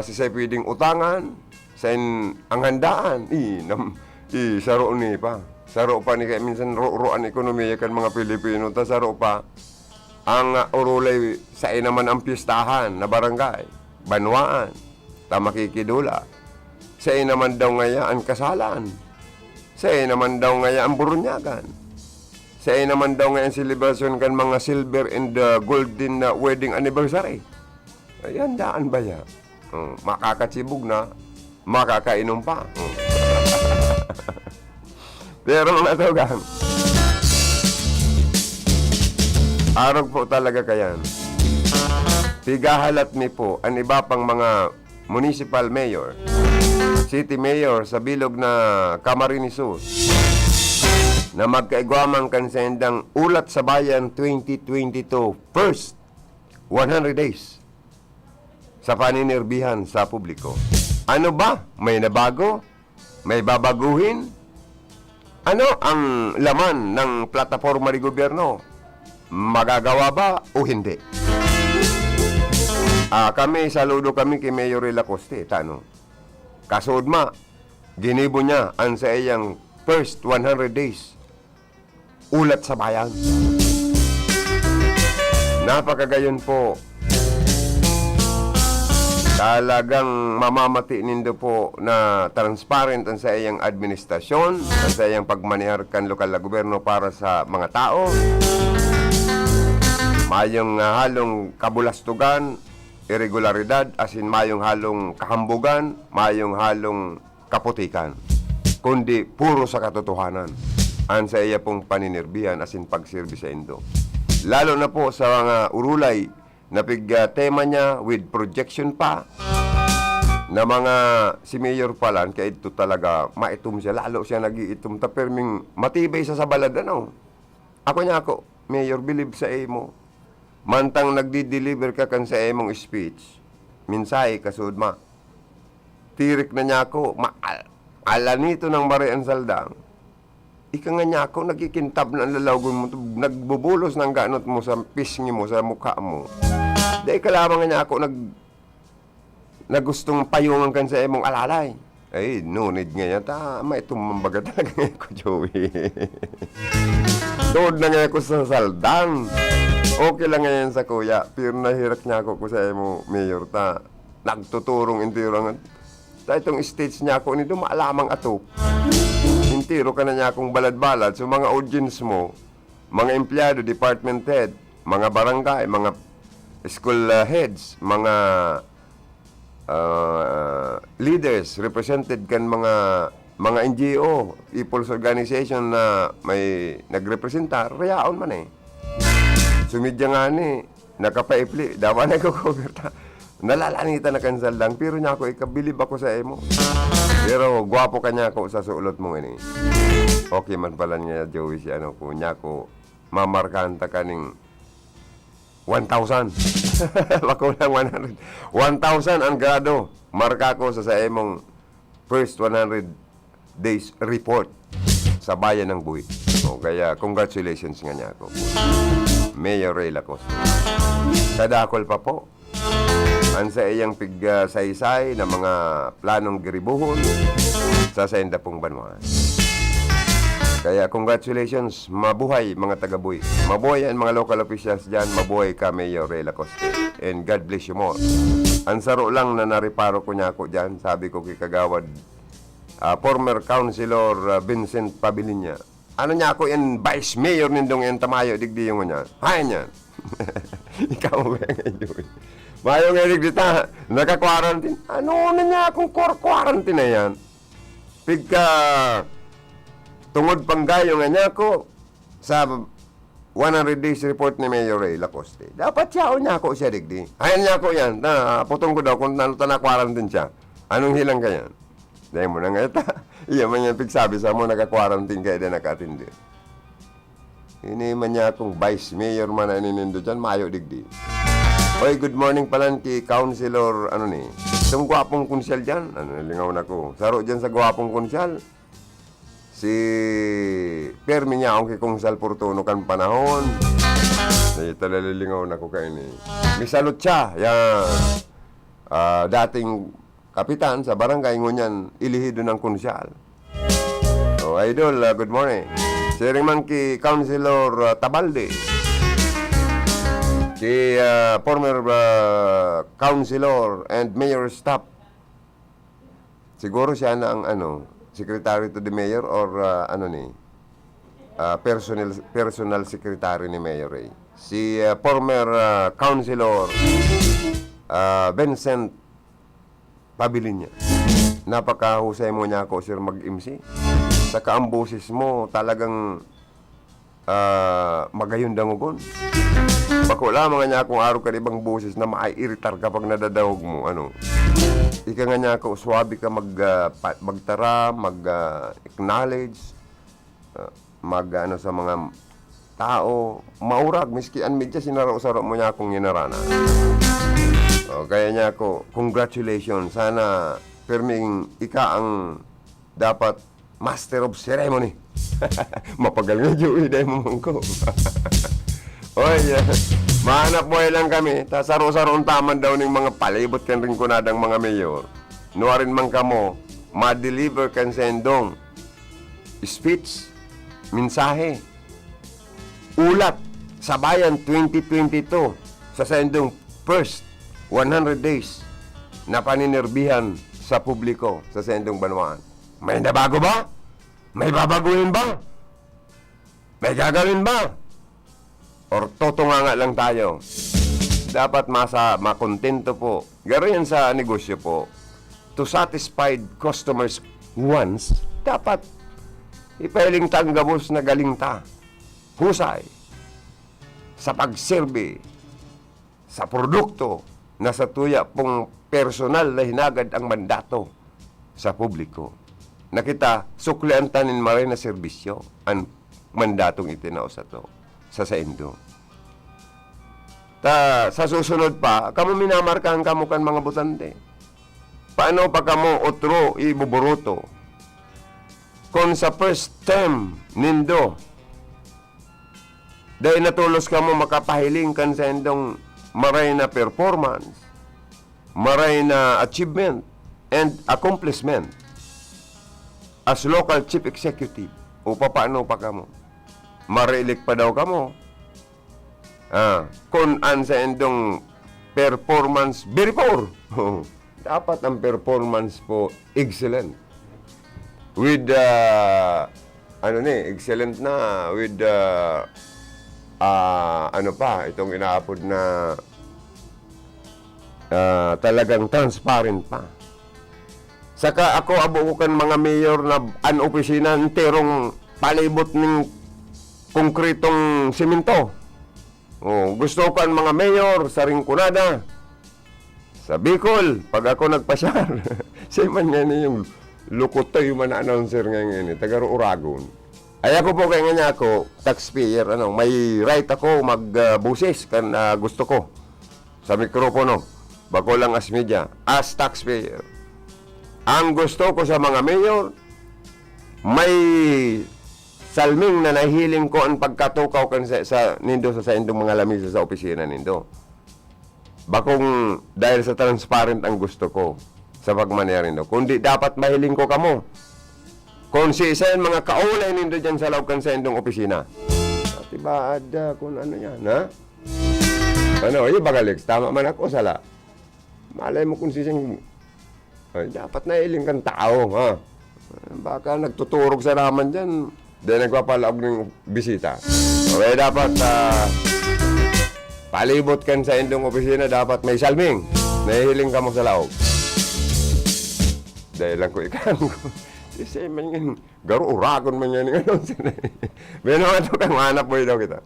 sisay pwedeng utangan, sa ang handaan, saro ni pa. Saro pa ni kaya minsan roan ekonomiya kan mga Pilipino, ta saro pa ang urulay sa naman ang pistahan na barangay, banwaan, ta makikidula. Sa naman daw ngaya ang kasalan. Sa naman daw ngaya ang burunyagan. Sa naman daw ngaya ang celebration kan mga silver and golden wedding anniversary. Ayan, daan ba ya? Makakatsibog na, makakainom pa. Pero natugang. Arog po talaga kayan. Tigahalat mi po ang iba pang mga municipal mayor, city mayor sa bilog na Camarines Sur na magkaigwamang kansendang ulat sa bayan 2022 first 100 days sa paninirbihan sa publiko. Ano ba? May nabago? May babaguhin? Ano ang laman ng plataforma ni gobyerno? Magagawa ba o hindi? Kami, saludo kami kay Mayor Lacoste, Kasod ginibo niya ang sa iyang first 100 days ulat sa bayan. Napakagayon po. Talagang mamamati nindo po na transparent ang sa iyang administrasyon, ang sa iyang pagmanihar kan lokal na gobyerno para sa mga tao. Mayong halong kabulastugan, irregularidad, asin mayong halong kahambugan, mayong halong kaputikan. Kundi puro sa katotohanan ang sa iya pong paninirbihan asin pagsirbi sa indo. Lalo na po sa mga urulay na tema niya with projection pa na mga si Mayor Palan, kaya ito talaga maitom siya, lalo siya nag-iitom taperming matibay sa balad ako Mayor, believe sa imo mantang nagdi-deliver ka kan sa imong speech minsay kasud tirik na niya ako alanito ng Marian Saldang ika nga niya ako nagkikintab na ang lalawgon mo nagbubulos ng ganot mo sa pisngi mo sa mukha mo dahil kalamang nga niya ako nagustong payungan kan sa imong alalay no need nga yata may tumambaga talaga ngayon ko Joey doon na nga ako sa Saldang okay lang ngayon sa kuya pero nahirak niya ako sa imo Mayor nagtuturong intirangan itong stage niya ako nito maalamang ato intiro ka na niya akong balad-balad so mga audience mo mga empleyado, department head mga barangay, mga school heads mga leaders represented kan mga NGO people's organization na may nagrepresenta rayaon man sumidya nga nakapaipli dawa na ko-cover nalalanita na kansal lang pero niya ako ikabilib ako sa emo pero gwapo ka niya ako sa suulot mo okay man pala niya Joey si ko niya ako mamarkanta kaning 1,000 wako lang 100 1,000 ang grado marka ko sa emong first 100 days report sa bayan ng Buhi. O, kaya congratulations nga niya ako. Mayor Ray Lacoste. Kadakol pa po. Ang sa iyang pigsaysay na mga planong giribuhon sa Senda pong Banwa. Kaya congratulations, mabuhay mga taga-Buhi. Mabuhay ang mga local officials dyan, mabuhay ka Mayor Ray Lacoste. And God bless you more. Ang saro lang na nariparo ko niya ako dyan, sabi ko kay Kagawad, former Councilor Vincent Pabilinya. Ano niya ako yan, Vice Mayor nindong yan tamayo, digdi yung niya. Hayan yan. Ikaw mo ba yung ngayon? Mayo nga digdi ta, naka-quarantine. Ano na niya akong quarantine na yan? Pigka... Tungod panggayo nga niya ako sa 100 days report ni Mayor Ray Lacoste. Dapat siya o niya ako siya digdi. Ayan niya ako yan. Putong ko daw kung na-quarantine siya. Anong hilang ka yan? Dahil mo na nga ita. Iya man yan pigsabi sa mo naka-quarantine kaya din naka-attindi. Ini man niya akong vice mayor man na ininindo dyan. Mayo digdi. Oy, good morning pala kay Councilor Itong gwapong konsyal dyan. Lingaw na ko. Saro dyan sa gwapong konsyal. Si Permi niya ang kikong salportuno kan panahon. Talalilingaw na ko kayo ni. Misalot siya. Yan. Dating kapitan sa barangay ngunyan ilihido ng konsyal. So, Idol, good morning. Sharing man ki Councilor Tabalde. Si former Councilor and Mayor staff. Siguro siya na ang Secretary to the Mayor or personal secretary ni Mayor Ray. Si former Councilor Vincent Pabilinya. Napakahusay mo niya ako, sir, mag-MC. Sa kaambusis mo, talagang magayon dangugon. Bako lamang niya akong araw ka ibang busis na maiiritar kapag nadadawag mo. Ika nga niya ako, swabe ka magtara, mag-acknowledge, sa mga tao, maurag, miski an medya sinaro-saro mo niya akong inarana. Kaya niya ako, congratulations, sana perming ika ang dapat master of ceremony. Mapagal nga Joey, dahil mo ko. Oy, mahanap buhay lang kami. Saro-saroon taman daw ng mga palibot kan rin kunadang mga mayor. Nuwarin man kamo, ma-deliver kan sendong speech, mensahe, ulat sa bayan 2022 sa sendong first 100 days na paninirbihan sa publiko sa sendong Banwaan. May nabago ba? May babaguhin ba? May gagawin ba? Or totunganga lang tayo. Dapat makontento po. Gano'n sa negosyo po. To satisfy customers' wants, dapat ipailing tanggabos na galing ta. Husay. Sa pagserbe. Sa produkto na sa tuya pong personal na hinagad ang mandato sa publiko. Nakita, suklian tanin maray na serbisyo ang mandatong itinao sa to. Sa Sendo. Sa susunod pa, kamo minamarkahan kamo kan mga butante. Paano pa kamo otro ibuburuto? Kung sa first term nindo, dahil natulos kamo makapahiling kan Sendong maray na performance, maray na achievement, and accomplishment as local chief executive, o paano pa kamo? Marilik pa daw kamo. Kung an sa endong performance very poor. Dapat ang performance po excellent. With excellent na with itong inaapod na talagang transparent pa. Saka ako abukan mga mayor na an opisina terong palibot ng konkretong simento. Gusto ko ang mga mayor sa Rinconada, sa Bicol, pag ako nagpasyar. Siya man nga yung lukotoy man announcer ngayon, taga-Uragon. Ay ako po kaya nga ako, taxpayer, may right ako magbusis kan gusto ko sa mikropono. Bako lang as media, as taxpayer. Ang gusto ko sa mga mayor, may salming na nahiling ko ang pagkatukaw kan sa nindo sa indong mga lamisa sa opisina nindo. Bakong dahil sa transparent ang gusto ko sa pagmaneho nindo. Kundi dapat mahiling ko kamo. Kung si isa yung mga kaulay nindo dyan sa loob kan sa indong opisina. At iba ada kung ano yan, ha? Ano, yung bagalex, tama man ako, sala. Malay mo kung sising, ay, dapat nahiling kang tao, ha? Baka nagtuturog sa naman dyan, dahil nagpapalaog ng bisita. Okay, dapat, palibot kan sa indong opisina, dapat may salming. Nahihiling ka mo sa laog. Dahil lang ko ikan ko. Kasi man yan, garo uragon man yan. Bino nga ito kang hanap mo daw kita.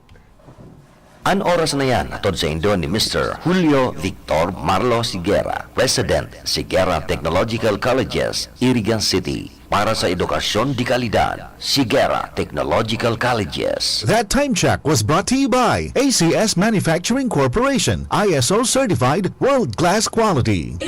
An oras na yan atod sa Indo ni Mr. Julio Victor Marlo Siguera, President, Siguera Technological Colleges, Irigan City. Para sa edukasyon di kalidad, Siguera Technological Colleges. That time check was brought to you by ACS Manufacturing Corporation, ISO certified world-class quality.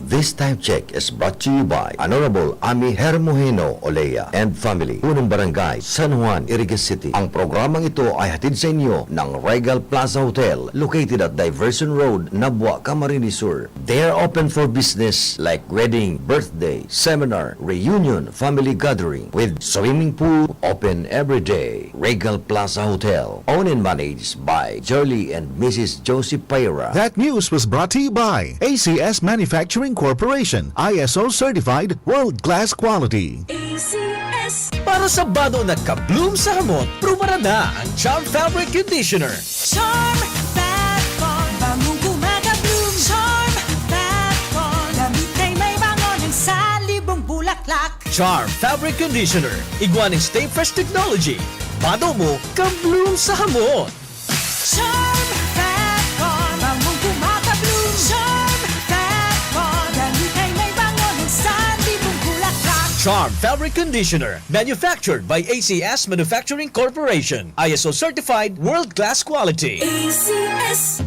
This time check is brought to you by Honorable Ami Hermoheno Olea and family, Unang Barangay, San Juan, Irigan City. Ang programang ito ay hatid sa inyo ng Regal Plaza Hotel located at Diversion Road, Nabwa, Camarines Sur. They are open for business like wedding, birthday, seminar, reunion, family gathering with swimming pool open every day. Regal Plaza Hotel, owned and managed by Jolly and Mrs. Josie Paira. That news was brought to you by ACS Manufacturing Corporation, ISO certified world-class quality. Para sa bado na ka-bloom sa hamot, prumara na ang Charm Fabric Conditioner. Charm Fat-Con, bangong kumaka-bloom. Charm Fat-Con, damit ay may bangon ng salibong bulaklak. Charm Fabric Conditioner, igwaning Stay Fresh Technology. Bado mo, ka-bloom sa hamot. Charm Fat-Con, bangong kumaka-bloom. Charm Fat-Con, damit ay may bangon ng salibong bulaklak. Charm Fabric Conditioner, manufactured by ACS Manufacturing Corporation. ISO certified world-class quality. ACS.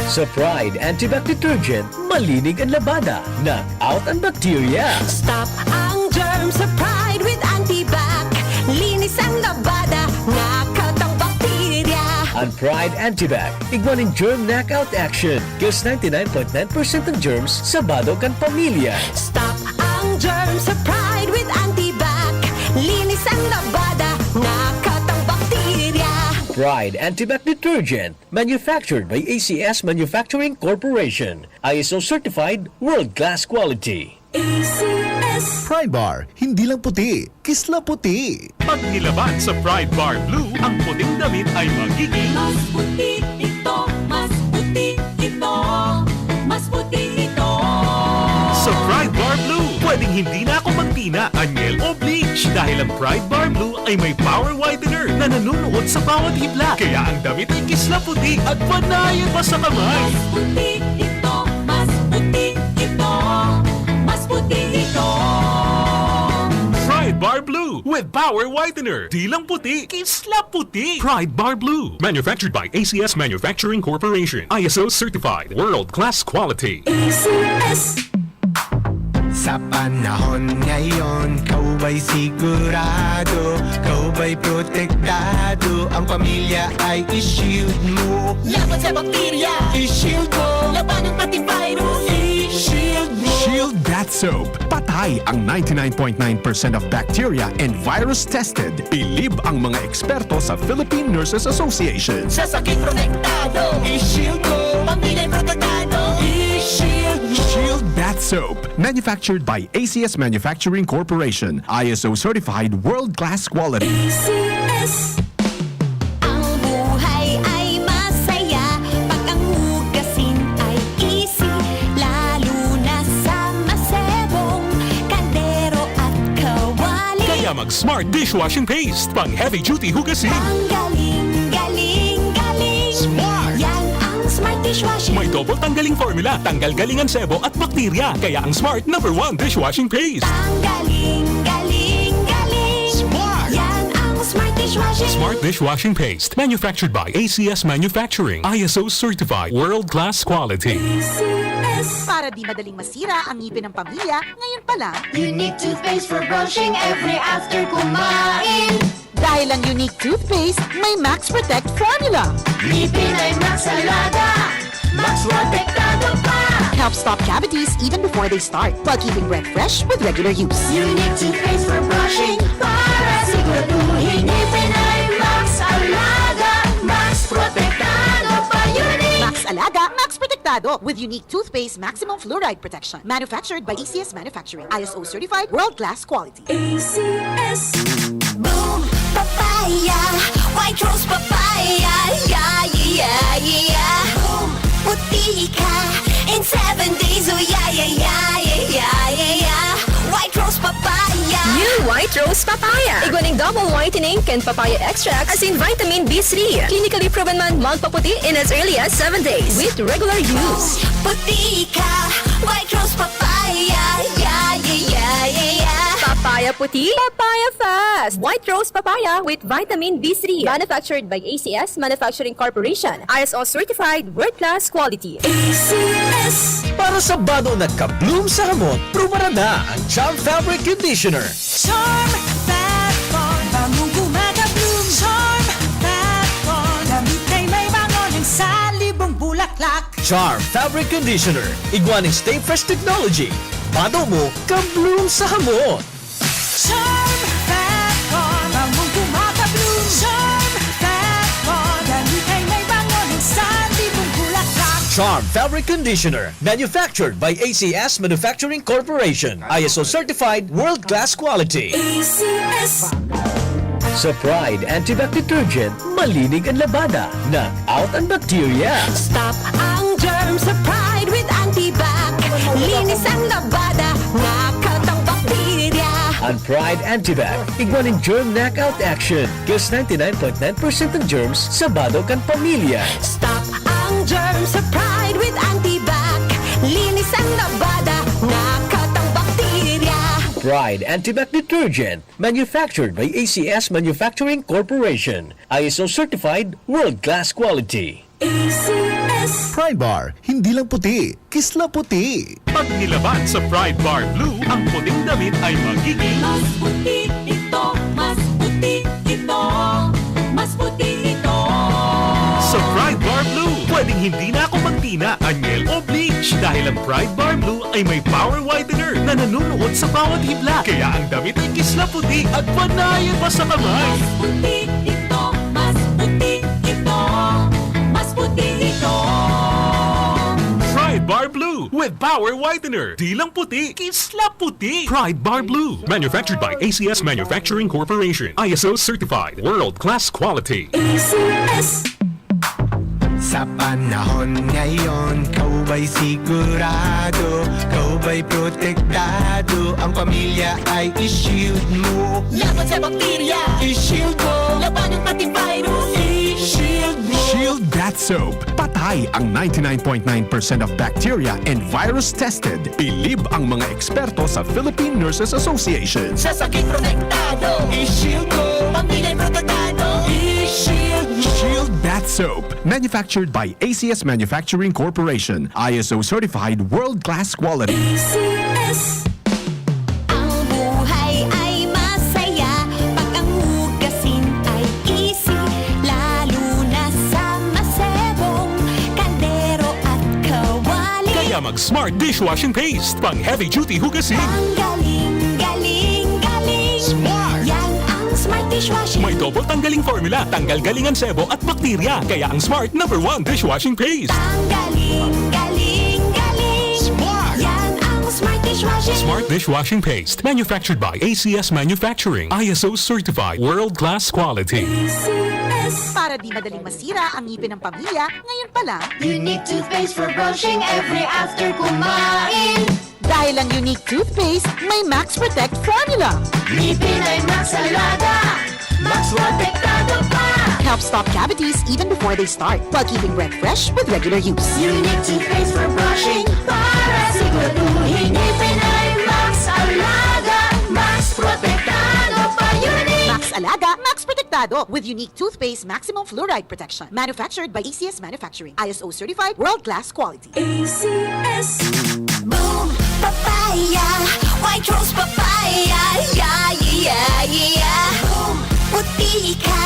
Sa Pride Antibac Detergent, malinig ang labada. Knock out ang bacteria. Stop ang germs sa Pride with Antibac. Linis ang labada, knockout ang bakterya. Ang Pride Antibac, igwaning germ knockout action. Kills 99.9% ng germs sa bado kan pamilya. Stop ang germs sa Pride with Antibac. Linis ang labada, knockout ang bakterya. Pride Antibac Detergent, manufactured by ACS Manufacturing Corporation. ISO certified world-class quality. ACS. Pride Bar, hindi lang puti, kisla puti. Pag nilaban sa Pride Bar Blue, ang puting damit ay magiging Mas puti ito, mas puti ito, mas puti ito. sa Pride Bar Blue. Pwedeng hindi na ako magtina, anyel o bleach dahil ang Pride Bar Blue ay may power whitener na nanunuot sa bawat hibla. Kaya ang damit ay kisla puti at panayan pa sa kamay. Mas puti ito, mas puti ito, mas puti ito. Pride Bar Blue with power whitener. Di lang puti, kisla puti. Pride Bar Blue. Manufactured by ACS Manufacturing Corporation. ISO certified. World-class quality. ACS. Sa panahon ngayon, kau ba'y sigurado? Kau ba'y protektado? Ang pamilya ay i-shield mo. Laban sa bakterya, I-shield mo. laban ng pati virus. I-shield mo. Shield Bath Soap. Patay ang 99.9% of bacteria and virus tested. Bilib ang mga eksperto sa Philippine Nurses Association. Sa sakit protektado, I-shield mo. pamilya protektado. I-shield mo. Shield Bath Soap. Manufactured by ACS Manufacturing Corporation. ISO certified world-class quality. ACS. Ang buhay ay masaya pag ang hugasin ay easy, lalo na sa masebong kaldero at kawali. Kaya mag-Smart Dishwashing Paste. Pang heavy-duty hugasin. Ang galing, galing, galing. Smart! Yan ang Smart Dishwashing. May double tanggaling formula. Tanggal galing ang sebo at bakterya. Kaya ang Smart #1 Dishwashing Paste. Ang galing, galing, galing. Smart! Yan ang Smart Dishwashing. dishwashing. Smart dishwashing paste. Manufactured by ACS Manufacturing. ISO certified. World-class quality. Para di madaling masira ang ngipin ng pamilya, ngayon pa lang, Unique toothpaste for brushing every after kumain. dahil ang unique toothpaste, may Max Protect formula. Ngipin ay Max Alaga, Max Protektado pa. Helps stop cavities even before they start, while keeping breath fresh with regular use. Unique toothpaste for brushing para siguraduhin ngipin ay Max Alaga, Max Protektado pa. Unique. Max Alaga, Max Protectado with unique toothpaste maximum fluoride protection. Manufactured by ACS Manufacturing. ISO certified world-class quality. ACS. Boom, papaya, white rose papaya, yeah, yeah, yeah. Boom, puti ka in 7 days, oh yeah, yeah, yeah, yeah, yeah, yeah. White rose papaya. New White Rose Papaya. Iguaning double whitening and papaya extract as in vitamin B3. Clinically proven man magpaputi in as early as 7 days with regular use. Puti ka, white rose papaya, yeah, yeah, yeah, yeah, yeah. Papaya puti, papaya fast. White Rose Papaya with vitamin B3. Manufactured by ACS Manufacturing Corporation. ISO certified world-class quality. ACS. Para sa bado nagka-bloom sa hamon, prumara na ang Charm Fabric Conditioner. Charm Fat Corn, bagong gumagabloom. Charm Fat Corn, damit ay may bangon sa libong bulaklak. Charm Fabric Conditioner. Iguaning Stay Fresh Technology. Bado mo, ka-bloom sa hamon. Charm Fat Corn, bagong gumagabloom. Charm Fat Corn, damit ay may bangon sa libong bulaklak. Charm Fabric Conditioner. Manufactured by ACS Manufacturing Corporation. ISO certified world-class quality. ACS. Sa Pride Antibac Detergent, malinig ang labada. Knock out ang bacteria. Stop ang germs sa Pride with Antibac. Linis ang labada, nakat ang bakterya. Ang Pride Antibac, iguaning germ knockout action. Kills 99.9% ng germs sa bado kan pamilya. Stop ang germs sa Pride with Antibac. Linis ang labada, nakat ang bakterya. Pride Antibac Detergent, manufactured by ACS Manufacturing Corporation. ISO certified world-class quality. ACS. Pride Bar, hindi lang puti, kisla puti. Pag nilaban sa Pride Bar Blue, ang puting damit ay magiging Mas puti ito, mas puti ito, mas puti ito. sa Pride Bar Blue. Pwedeng hindi na ako magtina, anyel o bleach dahil ang Pride Bar Blue ay may power whitener na nanunuot sa bawat hibla. Kaya ang damit ay kisla puti at panayan pa sa kamay. Mas puti ito, mas puti ito, mas puti ito. Pride Bar Blue with power whitener. Di lang puti, kisla puti. Pride Bar Blue. Manufactured by ACS Manufacturing Corporation. ISO certified. World-class quality. ACS. Sa panahon ngayon, kau ba'y sigurado? Kau ba'y protektado? Ang pamilya ay i-shield mo. Laban sa bakterya, I-shield mo. laban ng antivirus. I-shield mo. Shield Bath Soap. Patay ang 99.9% of bacteria and virus tested. Bilib ang mga eksperto sa Philippine Nurses Association. Sa sakit protektado, I-shield mo. pamilya'y protektado. I-shield mo. Shield Bath Soap. Manufactured by ACS Manufacturing Corporation. ISO certified world-class quality. ACS. Ang buhay ay masaya pag ang hugasin ay easy, lalo na sa masebong kaldero at kawali. Kaya mag-smart dishwashing paste. Pang heavy-duty hugasin. Ang galing, galing, galing. Smart! Yan ang smart dishwashing. May double tanggaling formula. Tanggal galing ang sebo at bakterya. Kaya ang Smart #1 dishwashing paste. Ang galing, galing, galing. Smart! Yan ang smart dishwashing. Smart dishwashing paste. Manufactured by ACS Manufacturing. ISO certified. World-class quality. ACS. Para di madaling masira ang ngipin ng pamilya, ngayon pa lang, Unique toothpaste for brushing every after kumain. dahil ang unique toothpaste, may Max Protect formula. Ngipin ay Max Alaga, Max Protektado pa. Helps stop cavities even before they start, while keeping breath fresh with regular use. Unique toothpaste for brushing para siguraduhin ngipin ay Max Alaga, Max Protektado pa. Unique. Max Alaga, Max Protect Protektado with unique toothpaste maximum fluoride protection. Manufactured by ACS Manufacturing. ISO certified world-class quality. ACS. Boom papaya, white rose papaya, yeah, yeah, yeah. Boom puti ka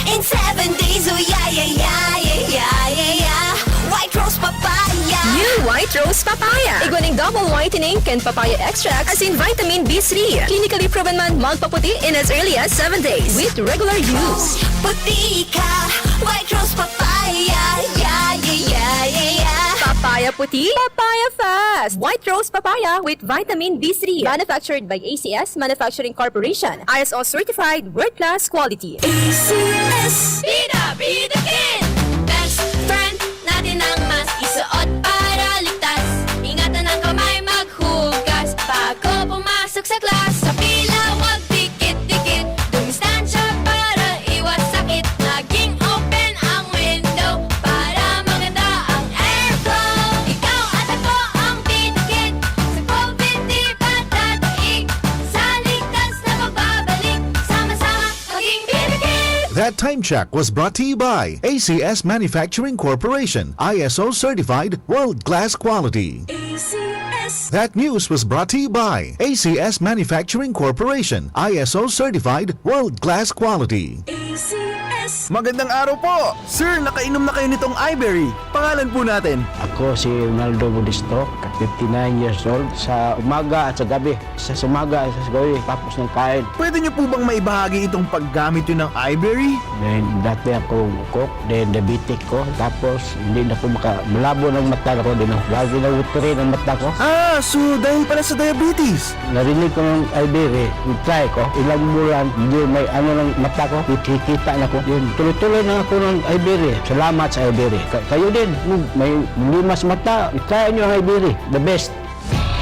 in 7 days, oh yeah, yeah, yeah, yeah, yeah, yeah. White rose papaya. New White Rose Papaya. Iguaning double whitening and papaya extract as in vitamin B3. Clinically proven man magpaputi in as early as 7 days with regular use. Puti ka, white rose papaya, yeah, yeah, yeah, yeah, yeah. Papaya puti, papaya fast. White Rose Papaya with vitamin B3. Manufactured by ACS Manufacturing Corporation. ISO certified world-class quality. ACS. Bida, bida kin. Best friend natin ang mas isuot para ligtas. Ingatan ang kamay maghugas bago pumasok sa class. Sa pila wag dikit-dikit. Dumistansya para iwas sakit. Laging open ang window para maganda ang airflow. Ikaw at ako ang bidikit. Sa COVID di patataig. Sa ligtas na pagbabalik. Sama-sama maging bidikit. That time check was brought to you by ACS Manufacturing Corporation, ISO certified world-class quality. ACS. That news was brought to you by ACS Manufacturing Corporation, ISO certified world-class quality. ACS. Magandang araw po! Sir, nakainom na kayo nitong iBerry. Pangalan po natin? Ako si Ronaldo Budisto, 59 years old. Sa umaga at sa gabi. Sa umaga at sa gabi, tapos ng kain. Pwede niyo po bang maibahagi itong paggamit yun ng iBerry? Then, dati ako cook, then diabetic ko. Tapos, hindi na ako malabo ng mata ko. Lagi na rin ang mata ko. Ah, so dahil pala sa diabetes. Narinig ko ng iBerry, try ko. Ilang bulan, hindi may ano ng mata ko. Kikita na ko. Yun, tuloy-tuloy na ako ng iBerry. Salamat sa iBerry. Kayo din, may limas mata. Try nyo ang iBerry. The best.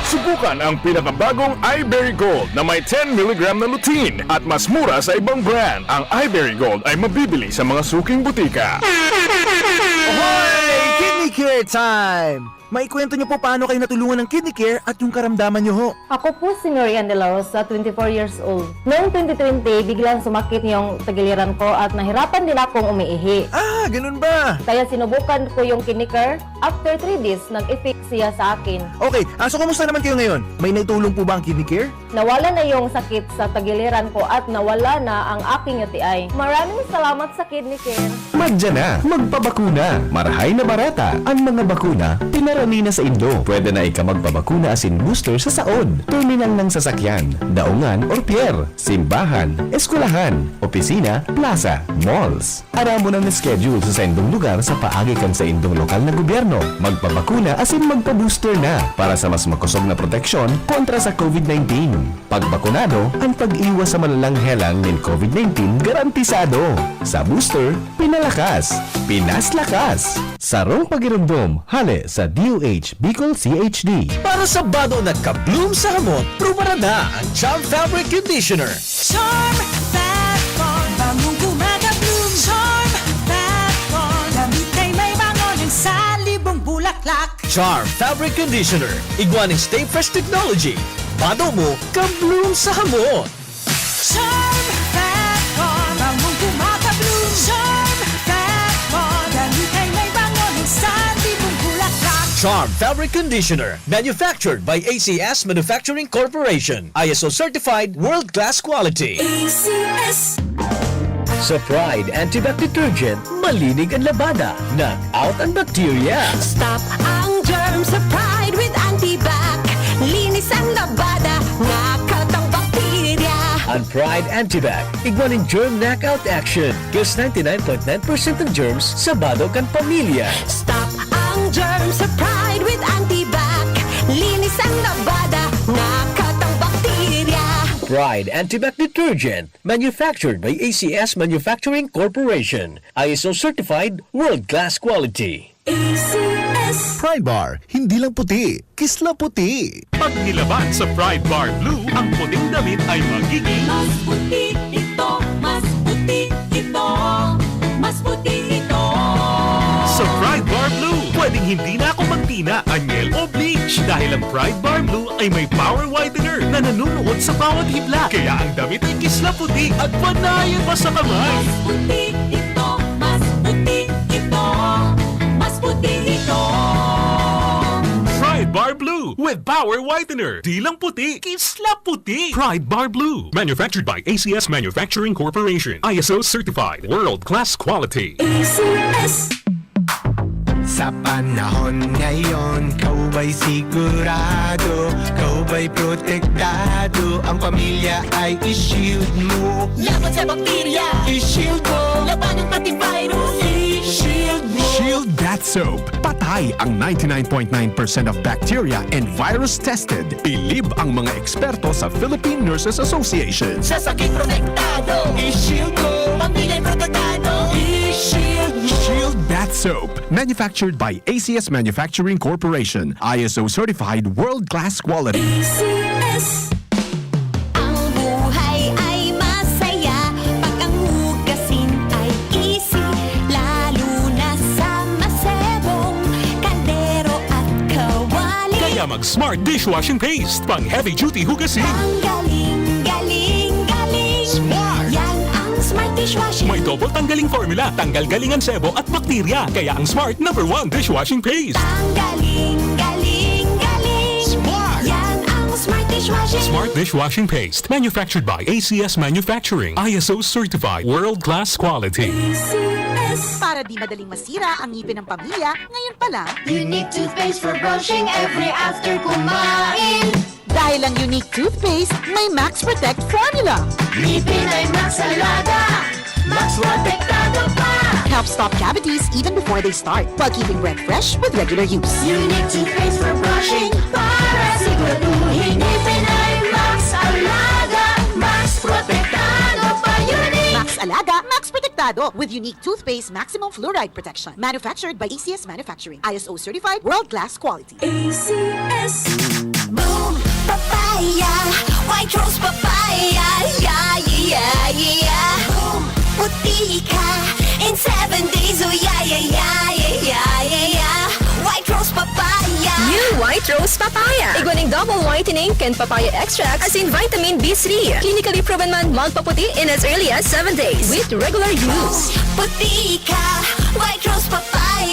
Subukan ang pinakabagong iBerry Gold na may 10 mg na lutein at mas mura sa ibang brand. Ang iBerry Gold ay mabibili sa mga suking butika. Ahoy! Kidney Care time! Maikwento niyo po paano kayo natulungan ng Kidney Care at yung karamdaman niyo ho. Ako po si Marian De La Rosa, 24 years old. Noong 2020, biglang sumakit yung tagiliran ko at nahirapan din akong umiihi. Ah, ganun ba? Kaya sinubukan ko yung Kidney Care. After 3 days, nag-effect siya sa akin. Okay, so kumusta naman kayo ngayon? May naitulong po ba ang Kidney Care? Nawala na yung sakit sa tagiliran ko at nawala na ang aking UTI. Maraming salamat sa Kidney Care. Magdyan na, magpabakuna. Marahay na barata. Ang mga bakuna, pinarami na sa Indo. Pwede na ika magpabakuna asin booster sa saod. Terminal ng sasakyan, daungan or pier, simbahan, eskwelahan, opisina, plaza, malls. Aramo na schedule sa indong lugar sa paagi kan sa indong lokal na gobyerno. Magpabakuna asin magpa-booster na para sa mas makusog na proteksyon kontra sa COVID-19. Pag bakunado, ang pag-iwas sa malalang helang ng COVID-19 garantisado. Sa booster, pinalakas, pinaslakas. Sarong pagirumdum, hale sa DOH Bicol CHD. Para sa bado na kabloom sa hamot, prubara na ang Charm Fabric Conditioner. Charm Fat Con, bangong gumagabloom. Charm Fat Con, damit ay may bango ng salibong bulaklak. Charm Fabric Conditioner. Iguaning Stay Fresh Technology. Bado mo, kabloom sa hamot. Charm Fat Con, bangong gumagabloom. Charm Fat Con, damit ay may bango ng salibong bulaklak. Charm Fabric Conditioner. Manufactured by ACS Manufacturing Corporation. ISO certified world-class quality. ACS. Sa Pride Antibac Detergent, malinig ang labada. Knock out ang bacteria. Stop ang germs sa Pride with Antibac. Linis ang labada, nakatang bakterya. Ang Pride Antibac, iguaning germ knockout action. Kills 99.9% ng germs sa bado kan pamilya. Stop ang germs sa Pride with Antibac. Linis ang labada, nakatang bakterya. Pride Antibac Detergent, manufactured by ACS Manufacturing Corporation. ISO certified world-class quality. ACS. Pride Bar, hindi lang puti, kisla puti. Pag nilaban sa Pride Bar Blue, ang puting damit ay magiging Mas puti ito, mas puti ito, mas puti ito. sa Pride Bar Blue. Pwedeng hindi na ako magtina, anyel o bleach Bleach dahil ang Pride Bar Blue ay may power whitener na nanunuot sa bawat hibla. Kaya ang damit ay kisla puti at panayan pa sa kamay. Puti ito, mas puti ito, mas puti ito. Pride Bar Blue with power whitener. Di lang puti, kisla puti. Pride Bar Blue. Manufactured by ACS Manufacturing Corporation. ISO certified. World-class quality. ACS. Sa panahon ngayon, kau ba'y sigurado? Kau ba'y protektado? Ang pamilya ay i-shield mo. Laban sa bakterya, I-shield mo. laban ng pati virus, I-shield mo. Shield Bath Soap. Patay ang 99.9% of bacteria and virus tested. Bilib ang mga eksperto sa Philippine Nurses Association. sa sakit protektado, I-shield mo. pamilya'y protektado, I-shield mo. Shield Bath Soap. Manufactured by ACS Manufacturing Corporation. ISO certified world-class quality. ACS. Ang buhay ay masaya pag ang hugasin ay easy, lalo na sa masebong kaldero at kawali. Kaya mag-Smart Dishwashing Paste. Pang heavy-duty hugasin. Ang galing, galing, galing. Smart! Yan ang Smart Dishwashing. May double tanggaling formula, tanggal galingan sebo at bakterya. Kaya ang Smart #1 dishwashing paste. Ang galing, galing, galing. Smart! Yan ang Smart Dishwashing. Smart Dishwashing Paste. Manufactured by ACS Manufacturing. ISO certified. World-class quality. ACS. Para di madaling masira ang ngipin ng pamilya, ngayon pa lang, Unique toothpaste for brushing every after kumain. dahil ang unique toothpaste, may Max Protect formula. Ngipin ay Max Alaga, Max Protektado pa. Helps stop cavities even before they start, while keeping breath fresh with regular use. Unique toothpaste for brushing para siguraduhin ngipin ay Max Alaga, Max Protektado pa. Unique. Max Alaga, Max Protectado with unique toothpaste maximum fluoride protection. Manufactured by ACS Manufacturing. ISO certified world-class quality. ACS. Boom, papaya, white rose papaya, yeah, yeah, yeah. Boom, puti ka in 7 days, oh yeah, yeah, yeah, yeah, yeah, yeah. White rose papaya. New White Rose Papaya. Iguaning double whitening and papaya extract as in vitamin B3. Clinically proven man magpaputi in as early as 7 days with regular use. Puti ka, white rose papaya,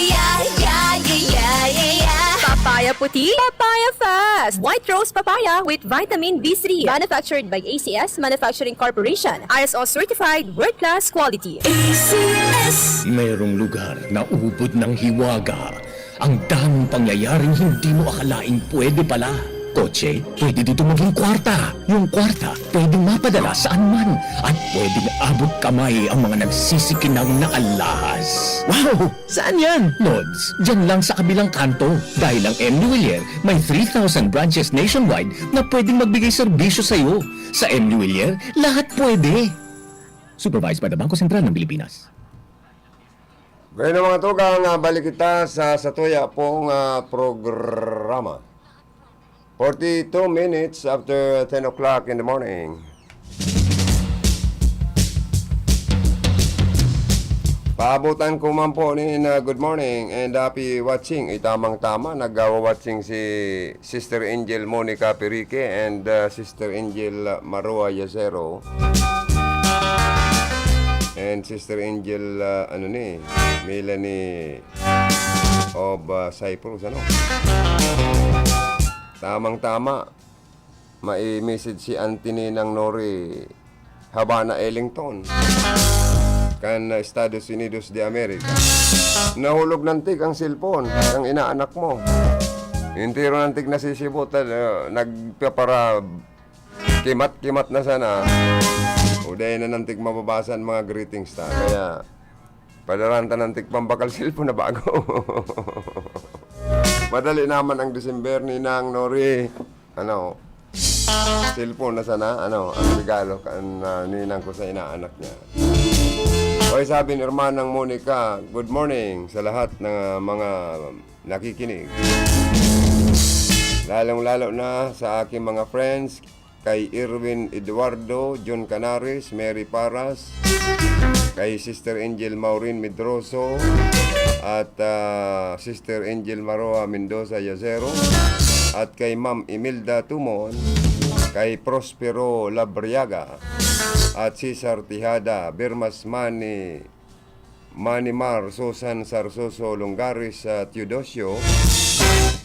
yeah, yeah, yeah, yeah, yeah. Papaya puti, papaya fast. White Rose Papaya with vitamin B3. Manufactured by ACS Manufacturing Corporation. ISO certified world-class quality. ACS. Mayroong lugar na ubod ng hiwaga. Ang daming pangyayaring hindi mo akalaing pwede pala. Kotse, pwede dito maging kwarta. Yung kwarta, pwedeng mapadala saan man. At pwedeng abot kamay ang mga nagsisikinang na alahas. Wow! Saan yan? Lods, dyan lang sa kabilang kanto. Dahil ang M. Nuwilier may 3,000 branches nationwide na pwedeng magbigay serbisyo sa'yo. Sa M. Nuwilier, lahat pwede. Supervised by the Bangko Sentral ng Pilipinas. Gaya ng mga tugang, balik kita sa Satuya pong programa. 42 minutes after 10 o'clock in the morning. Paabutan ko man po ni good morning and happy watching. Tamang-tama, nag-watching si Sister Angel Monica Perique and Sister Angel Marua Yacero. And Sister Angel, Melanie of Cyprus, Tamang-tama, mai-message si Auntie Ninang Nori Habana Ellington kan Estados Unidos de America. Nahulog ng tig ang cellphone ng inaanak mo. Hindi rin ng tig nasisibutan, nagpapara kimat-kimat na sana. O dahil na ng tig mababasan mga greetings ta. Kaya padaranta ng tig pambakal cellphone na bago. Madali naman ang December ni Nang Nori. Cellphone na sana, ang regalo kan ninang ko sa inaanak niya. Okay, sabi ni Hermanang Monica, good morning sa lahat ng mga nakikinig. Lalong-lalo na sa aking mga friends, kay Irwin Eduardo, John Canaris, Mary Paras, kay Sister Angel Maureen Medroso at Sister Angel Maroa Mendoza Yazero at kay Ma'am Imelda Tumon, kay Prospero Labriaga at Cesar Tijada, Bermas Manimar Susan Sarsoso Longaris at Teodosio,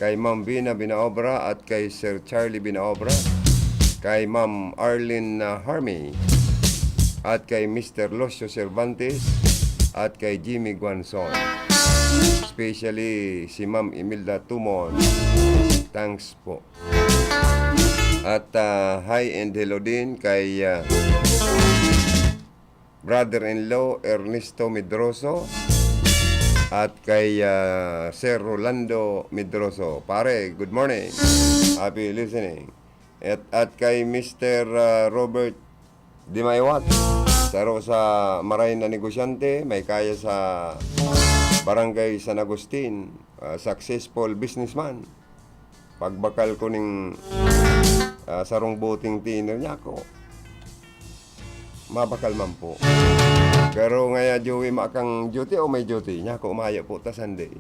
kay Ma'am Bina Binaobra at kay Sir Charlie Binaobra, kay Ma'am Arlene Harmy at kay Mr. Losio Cervantes at kay Jimmy Guanzon. Especially si Ma'am Imelda Tumon. Thanks po. At hi and hello din kay brother-in-law Ernesto Medroso at kay Sir Rolando Medroso. Pare, good morning. Happy listening. At kay Mr. Robert Dimaywat, saro sa maray na negosyante, may kaya sa Barangay San Agustin, successful businessman. Pagbakal ko ning sarong boating tiner niya ako, mabakal man po. Pero ngaya Joey makang duty o may duty niya ako umaya po ta Sunday.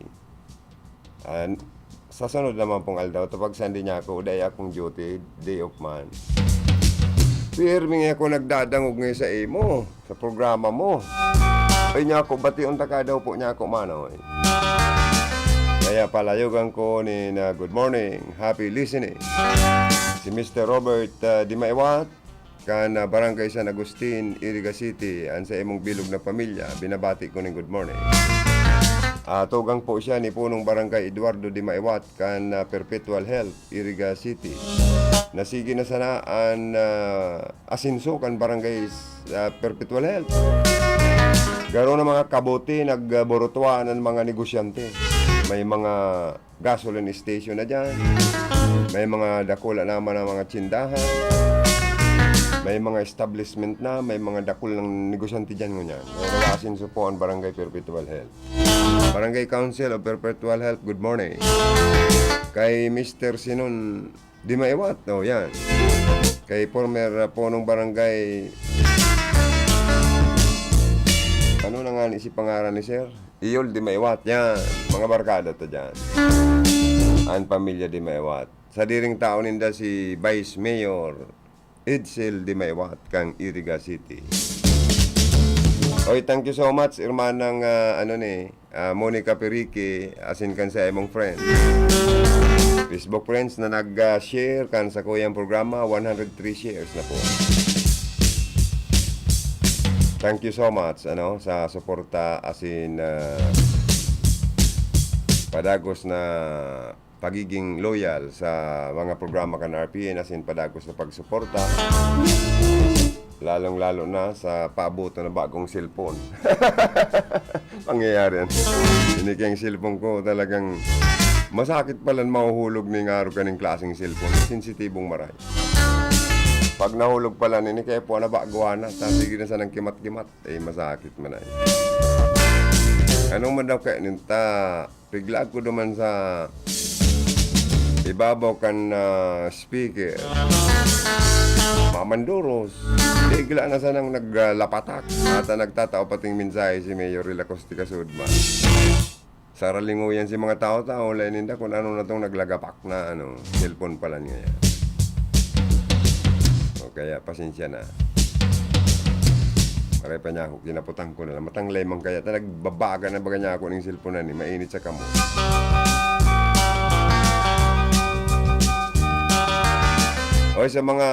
Sa sunod naman pong aldaw, pag Sunday niya ako, day akong duty, day of man. Pirmi nga ako nagdadangog ngayon sa imo, sa programa mo. Ay niya ako, bati unta ka daw po niya ako manoy. Kaya palayogan ko ni na good morning, happy listening. Si Mr. Robert Dimaywat, kan Barangay San Agustin, Iriga City, an sa imong bilog na pamilya, binabati ko ng good morning. Tugang po siya ni punong Barangay Eduardo Dimaywat, kan Perpetual Health, Iriga City. Nasigi na sanaan asinso kan Barangay Perpetual Health. Garo na mga kabote, nagborotwaan ng mga negosyante. May mga gasoline station na dyan. May mga dakula naman ng mga tsindahan. May mga establishment na, may mga dakul ng negosyante dyan ngunyan. Nag-asinso po ang Barangay Perpetual Health. Barangay Council of Perpetual Health, good morning. Kay Mr. Sinon Dimaywat, yan. Kay former punong barangay, ano na nga si pangaran ni Sir? Iyol Dimaywat, yan. Mga barkada to dyan. Ang pamilya Dimaywat. Sa diring tao ninda si Vice Mayor Edsel Dimaywat, kang Iriga City. Oy, thank you so much, irmanang Monica Perique, asin kan sa imong friend. Facebook friends na nag-share kan sa kuyang programa, 103 shares na po. Thank you so much sa suporta asin padagos na pagiging loyal sa mga programa kan RPN, asin padagos na pagsuporta. Lalong-lalo na sa paabuto na bagong cellphone. Pangyayari yan. Hindi kayang cellphone ko talagang masakit pala mahuhulog ni nga aro kaning klaseng cellphone. Sensitibong maray. Pag nahulog pala nini kaya po na baguan na. Sige na sa nang kimat-kimat. Masakit man ay. Anong man daw kaya ninta? Piglag ko naman sa ibabaw kan speaker. Mamanduros. Bigla na sanang naglapatak. At nagtatao pating mensahe si Mayor Rila Costica Sudman. Saralingo yan si mga tao-tao. Lainda kung ano na itong naglagapak na cellphone pala niya yan. O kaya pasensya na. Maray pa niya ako. Kinaputang ko na lang. Matang lemang kaya. Nagbabaga na baga niya ako ng cellphone na ni. Mainit sa kamo. O sa mga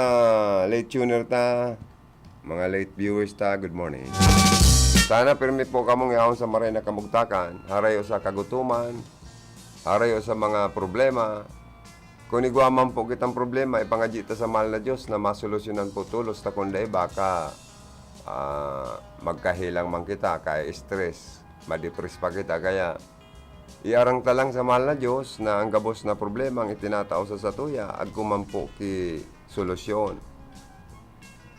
late tuner ta, mga late viewers ta, good morning. Sana permit po kamong ihawon sa maray na kamugtakan, harayo sa kagutuman, harayo sa mga problema. Kung igwaman po kitang problema, ipangadji ta sa mahal na Diyos na masolusyonan po tulos ta kunday baka magkahilang man kita, kaya stress, madepress pa kita, kaya iarang ta lang sa mahal na Diyos na ang gabos na problema ang itinatao sa satuya ag kumampo ki solusyon.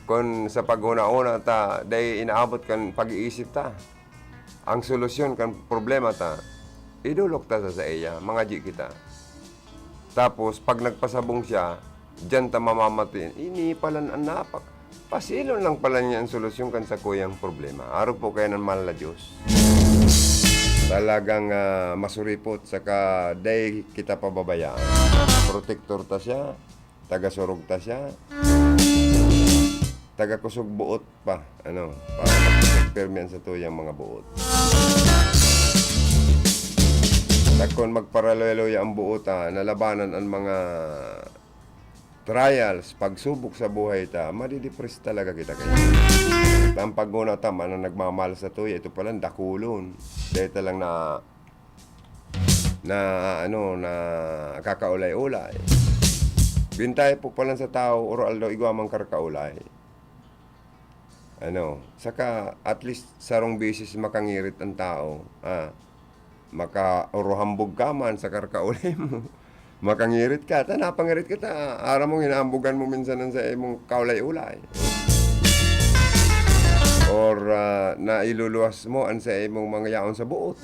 Kung sa paghuna-una ta day inaabot kan pag-iisip ta ang solusyon kan problema ta, idulok ta sa iya, mangaji kita. Tapos pag nagpasabong siya, diyan ta mamamatin, ini pala ang pasilon lang pala niya ang solusyon kan sa kuyang problema. Araw po kayo ng mahal na Diyos. Talagang masuripot, saka day kita pababayaan. Protector ta siya, taga-surog ta siya, taga-kusog buot pa, para mag-permian sa tuyang mga buot. Kung magparaloy ang buot, nalabanan ang mga trials, pagsubok sa buhay madidepress talaga kita kayo. Ang pagguna tama na nagmamahal sa tuya, ito palang dakulon. Dahil talang na kakaulay-ulay. Bintay po palang sa tao, oral daw igwamang karkaulay. Saka at least sarong bisis makangirit ang tao. Maka-uruhambog ka man sa karkaulay mo. Makangirit ka, napangirit kita. Ara mong hinahambugan mo minsan sa imong kaulay-ulay. Or nailuluwas mo ang sa imong mga yaon sa buot.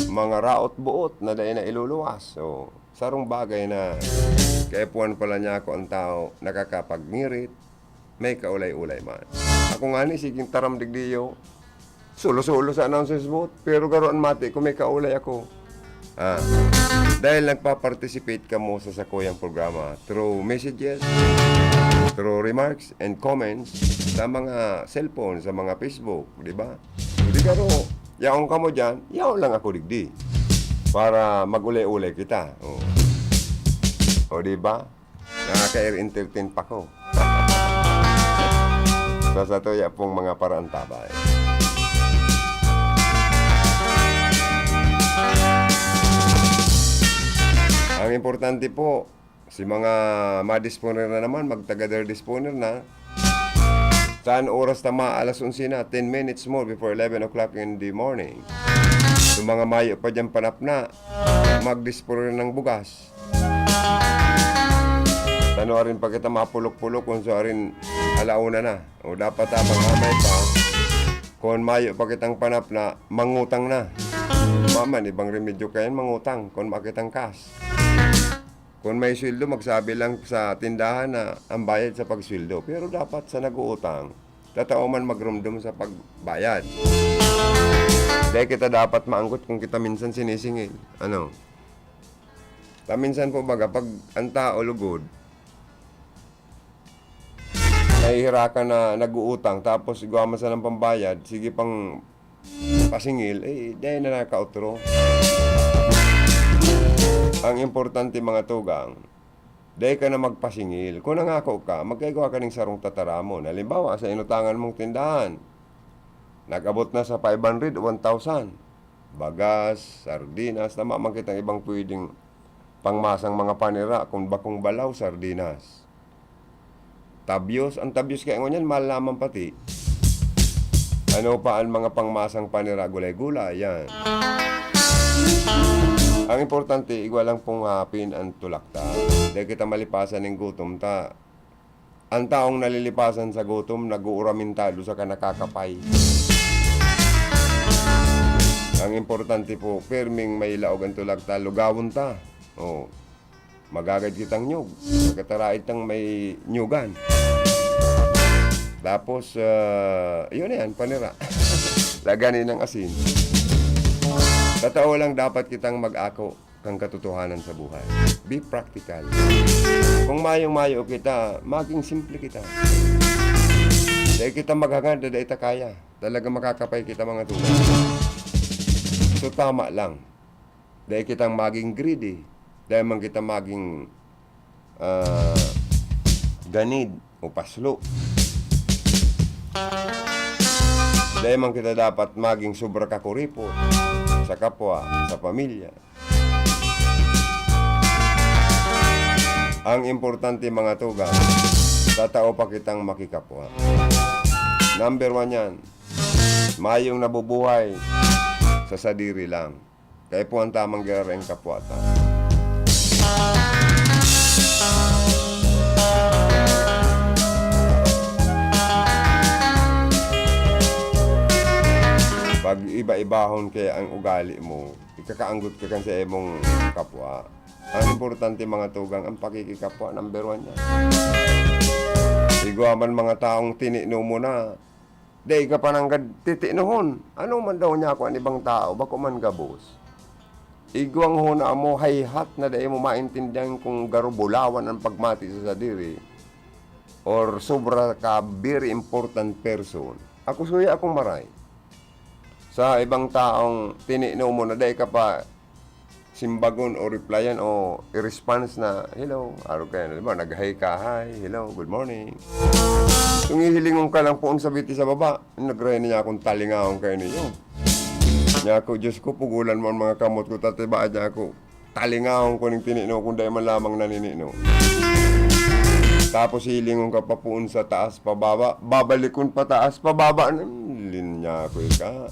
Mga raot buot na dahil na iluluwas. So, sarong bagay na kaipuan pala niya ako ang tao nakakapag-ngirit, may kaulay-ulay man. Ako nga ni, siging taram digdiyo, sulo-sulo sa announcers booth, pero garoon mati kung may kaulay ako. Dahil nagpa-participate ka mo sa sakuyang programa through messages, through remarks and comments sa mga cellphone, sa mga Facebook, di ba? Hindi garo, yaong ka mo dyan, yaong lang ako digdi. Para mag-ulay-ulay kita. O di ba? Nakaka-air entertain pa ko. Sa tuya pong mga paraan tabay. Ang importante po, si mga ma-disponer na naman, magtaga-their disponer na. Saan oras tama? Alas 11 na, 10 minutes more before 11 o'clock in the morning. Yung mga mayo pa dyan panap na, mag-disponer ng bugas. Tano rin pa kita mapulok-pulok kung so rin alauna na. O dapat amay pa, kung mayo pa kitang panap na, mangutang na. Maman, ibang remedyo kayan, mangutang kung makitang cash. Kung may sweldo, magsabi lang sa tindahan na ang bayad sa pagsweldo. Pero dapat sa nag-uutang, tatao man magrumdum sa pagbayad. Dahil kita dapat maangkot kung kita minsan sinisingil. Minsan po baga, pag ang tao lugod, nahihirakan na nag-uutang, tapos igwama sa ng pambayad, sige pang pasingil, dahil na nakautro. Ang importante mga tugang, dahil ka na magpasingil. Kung nangako ka, magkaigawa ka ng sarong tataramon. Halimbawa, sa inutangan mong tindahan, nag-abot na sa 500 o 1,000. Bagas, sardinas, tama man kitang ibang pwedeng pangmasang mga panira, kung bakong balaw, sardinas. Tabyos, ang tabyos kaya ngunyan, mahal naman pati. Ano pa ang mga pangmasang panira, gulay-gulay, yan. Ang importante, igwa lang pong hapin ang tulakta. Dahil kita malipasan ng gutom ta. Ang taong nalilipasan sa gutom, nag-uuramin talo sa kanakakapay. Ang importante po, perming may laog ang tulakta, lugawon ta. Magagad kitang nyug. Magkatarait tang may nyugan. Tapos, yun na yan, panira. Laganin ng asin. Tatao lang dapat kitang mag-ako kang katotohanan sa buhay. Be practical. Kung mayong-mayo kita, maging simple kita. Dahil kita maghangad, dahil ita kaya. Talaga makakapay kita mga tulad. So tama lang. Dahil kitang maging greedy. Dahil man kita maging ganid o paslo. Dahil man kita dapat maging sobra kakuripot sa kapwa, sa pamilya. Ang importante mga tugang, tatao pa kitang makikapwa. Number 1 yan, mayong nabubuhay sa sadiri lang. Kaya po ang tamang girareng kapwata. Pag iba-ibahon kaya ang ugali mo, ikakaanggot ka sa imong kapwa. Ang importante mga tugang, ang pakikikapwa, number 1 yan. Iguaman mga taong tinino mo na. Day ka pa nang titinohon. Ano man daw niya ako ang ibang tao, bako man gabos. Iguang huna mo hayhat na day mo maintindihan kung garubulawan ang pagmati sa sadiri. Or sobra ka very important person. Ako suya akong maray. Sa ibang taong tinino mo na day ka pa simbagon o replyan o i-response na, hello, araw kayo na, diba? Nag-hi ka, hi, hello, good morning. Kung ihilingon ka lang po ang sabiti sa baba, nag-ray niya akong talingahon kayo ninyo. Niya ako, Diyos ko, pugulan mo ang mga kamot ko, tatibaan niya ako, talingahon ko ng tinino kung dahil man lamang naninino. Tapos hilingon ka pa poon sa taas pababa, babalikon pa taas pababa, linya ako ka.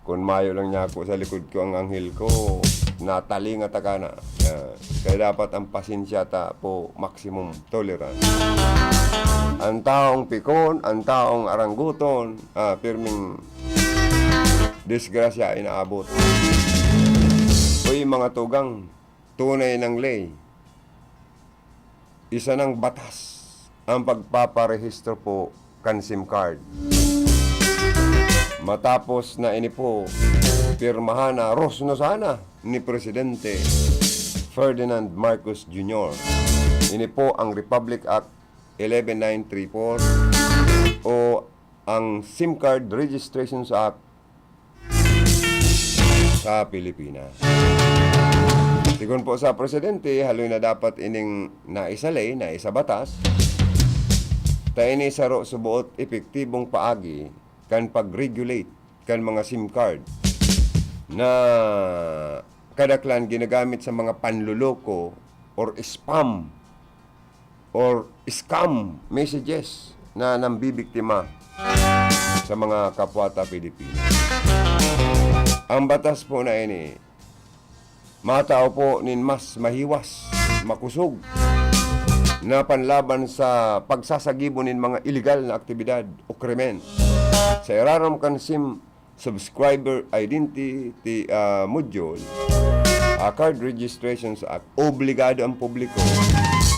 Kung mayo lang niya ako sa likod ko ang anghel ko, nataling at akana. Kaya dapat ang pasensya ta po maximum tolerance. Ang taong pikon, ang taong arangguton, pirming disgrasya inaabot. Uy mga tugang, tunay ng lay. Isa ng batas ang pagpaparehistro po kan SIM card. Matapos na ini po, pirmahan na Rosno sana ni Presidente Ferdinand Marcos Jr. Ini po ang Republic Act 11934 o ang SIM Card Registrations Act sa Pilipinas. Sigun po sa Presidente, haloy na dapat ining naisalay, naisabatas, tayo ni saro subuot epektibong paagi kan pag-regulate kan mga SIM card na kadaklan ginagamit sa mga panluloko or spam or scam messages na nambibiktima sa mga kapwata Pilipino. Ang batas po na ini matao po nin mas mahiwas, makusog na panlaban sa pagsasagibonin mga illegal na aktibidad o krimen. Sa iraram kan SIM Subscriber Identity Module, Card Registrations Act, obligado ang publiko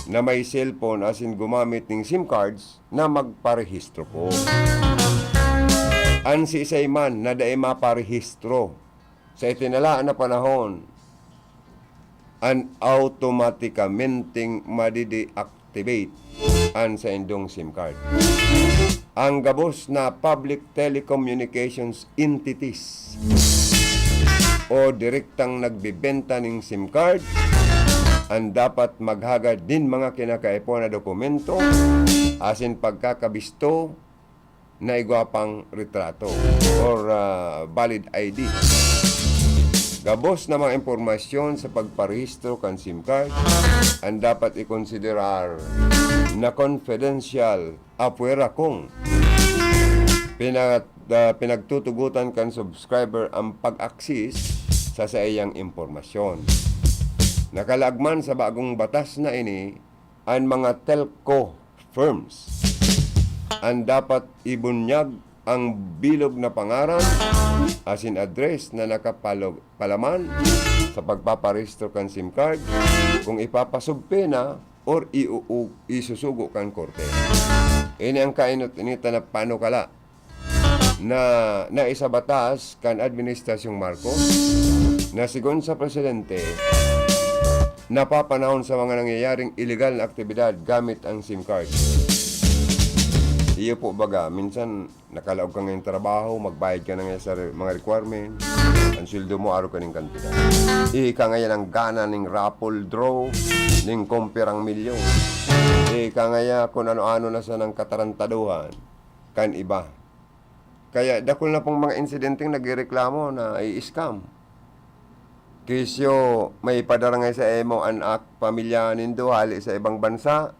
na may cellphone asin gumamit ng SIM cards na magparehistro po. Ansi isay man na daay maparehistro sa itinalaan na panahon, an automaticamente madideactivate an sa indong SIM card. Ang gabos na public telecommunications entities o direktang nagbibenta ng SIM card ang dapat maghagad din mga kinakaipon na dokumento asin pagkakabisto na igwapang retrato or valid ID. Gabos na mga impormasyon sa pagparehistro kan SIM card ang dapat ikonsiderar na confidential apuera kung pinagtutugutan kan subscriber ang pag-access sa iyang impormasyon. Nakalagman sa bagong batas na ini ang mga telco firms ang dapat ibunyag ang bilog na pangaran asin address na nakapalaman sa pagpaparehistro kan SIM card kung ipapasubpe na or isusugo kan korte. Ini ang kainot inita na panukala na naisa batas kan Administrasyong Marcos na sigon sa Presidente napapanahon sa mga nangyayaring illegal na aktibidad gamit ang SIM card. Iyo po baga, minsan nakalaog ka ngayong trabaho, magbayad ka na ngayon sa mga requirement, ang sweldo mo araw ka ng kantidad. Ika ngayon ang gana ng raffle draw, ng kumpirang milyon. Ika ngayon kung ano-ano na sa ng katarantaduhan, kan iba. Kaya dakol na pong mga insidenteng nagreklamo na i-scam. Kisyo may padara ngayon sa emo anak pamilya nindo hali sa ibang bansa,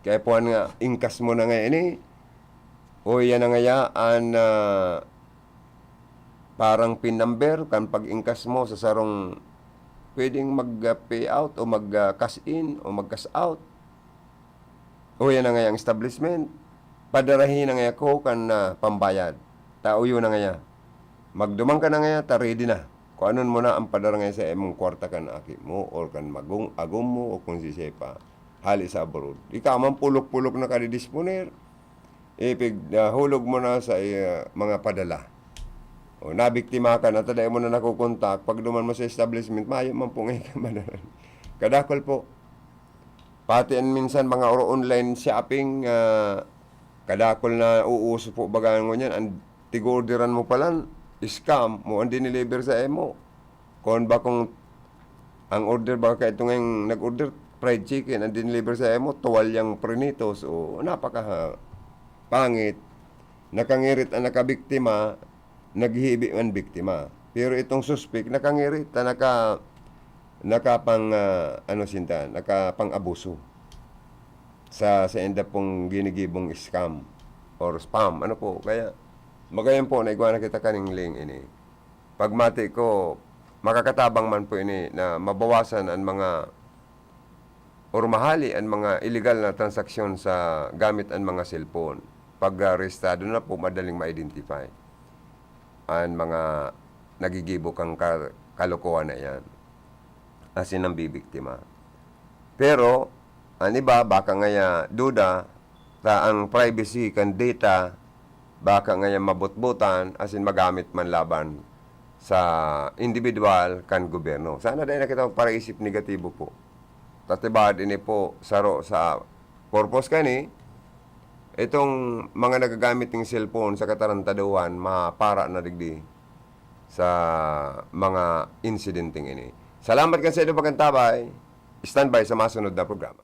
kaya po nga ingkas mo na ngayon eh. O yan na ngayaan na parang pin number kan pag-ingkas mo sa sarong pwedeng mag-payout o mag-cash in o mag-cash out. O yan na ngayang establishment. Padarahin na ngaya ko kan pambayad. Tauyo na ngaya. Magdumang ka na ngaya, ta ready na. Kung anon mo na ang padara ngaya sa emong kwarta kan aki mo or kan agom mo o kung si sepa. hali sa abroad. Ikaw man pulok-pulok na kadidisponer. Hulog mo na sa mga padala. O nabiktima ka na, taday mo na nakukontak, pag duman mo sa establishment, mayo man po ngayon ka kadakol po. Pati minsan mga online shopping, kadakol na uuso po baga mo niyan, ang tigorderan mo pala, scam mo, ang diniliver sa emo. Kung ang order ba kahit ngayong nag-order, fried chicken, ang diniliver sa emo, tuwalyang prinitos, o napaka pangit, nakangirit ang nakabiktima, naghihibi ang biktima. Pero itong suspect, nakangirit, nakapang-abuso sa enda pong ginigibong scam or spam. Ano po, kaya magayon po, naigwa na kita kaning link ini. Pagmati ko, makakatabang man po ini na mabawasan ang mga or mahali ang mga illegal na transaksyon sa gamit ang mga cellphone. Pag-arestado na po, madaling ma-identify ang mga nagigibo kang kalokohan na yan. Asin ang bibiktima. Pero, ang iba, baka ngaya duda, ang privacy kan data, baka ngaya mabutbutan, asin magamit man laban sa individual kan gobyerno. Sana dahil nakita para isip negatibo po. Tatibad ini po saro sa purpose kani, itong mga nagagamit ng cellphone sa katarantaduhan, mapara na digdi sa mga incidenting ini. Salamat kan sa inyo pagkantabay. Stand by sa masunod na programa.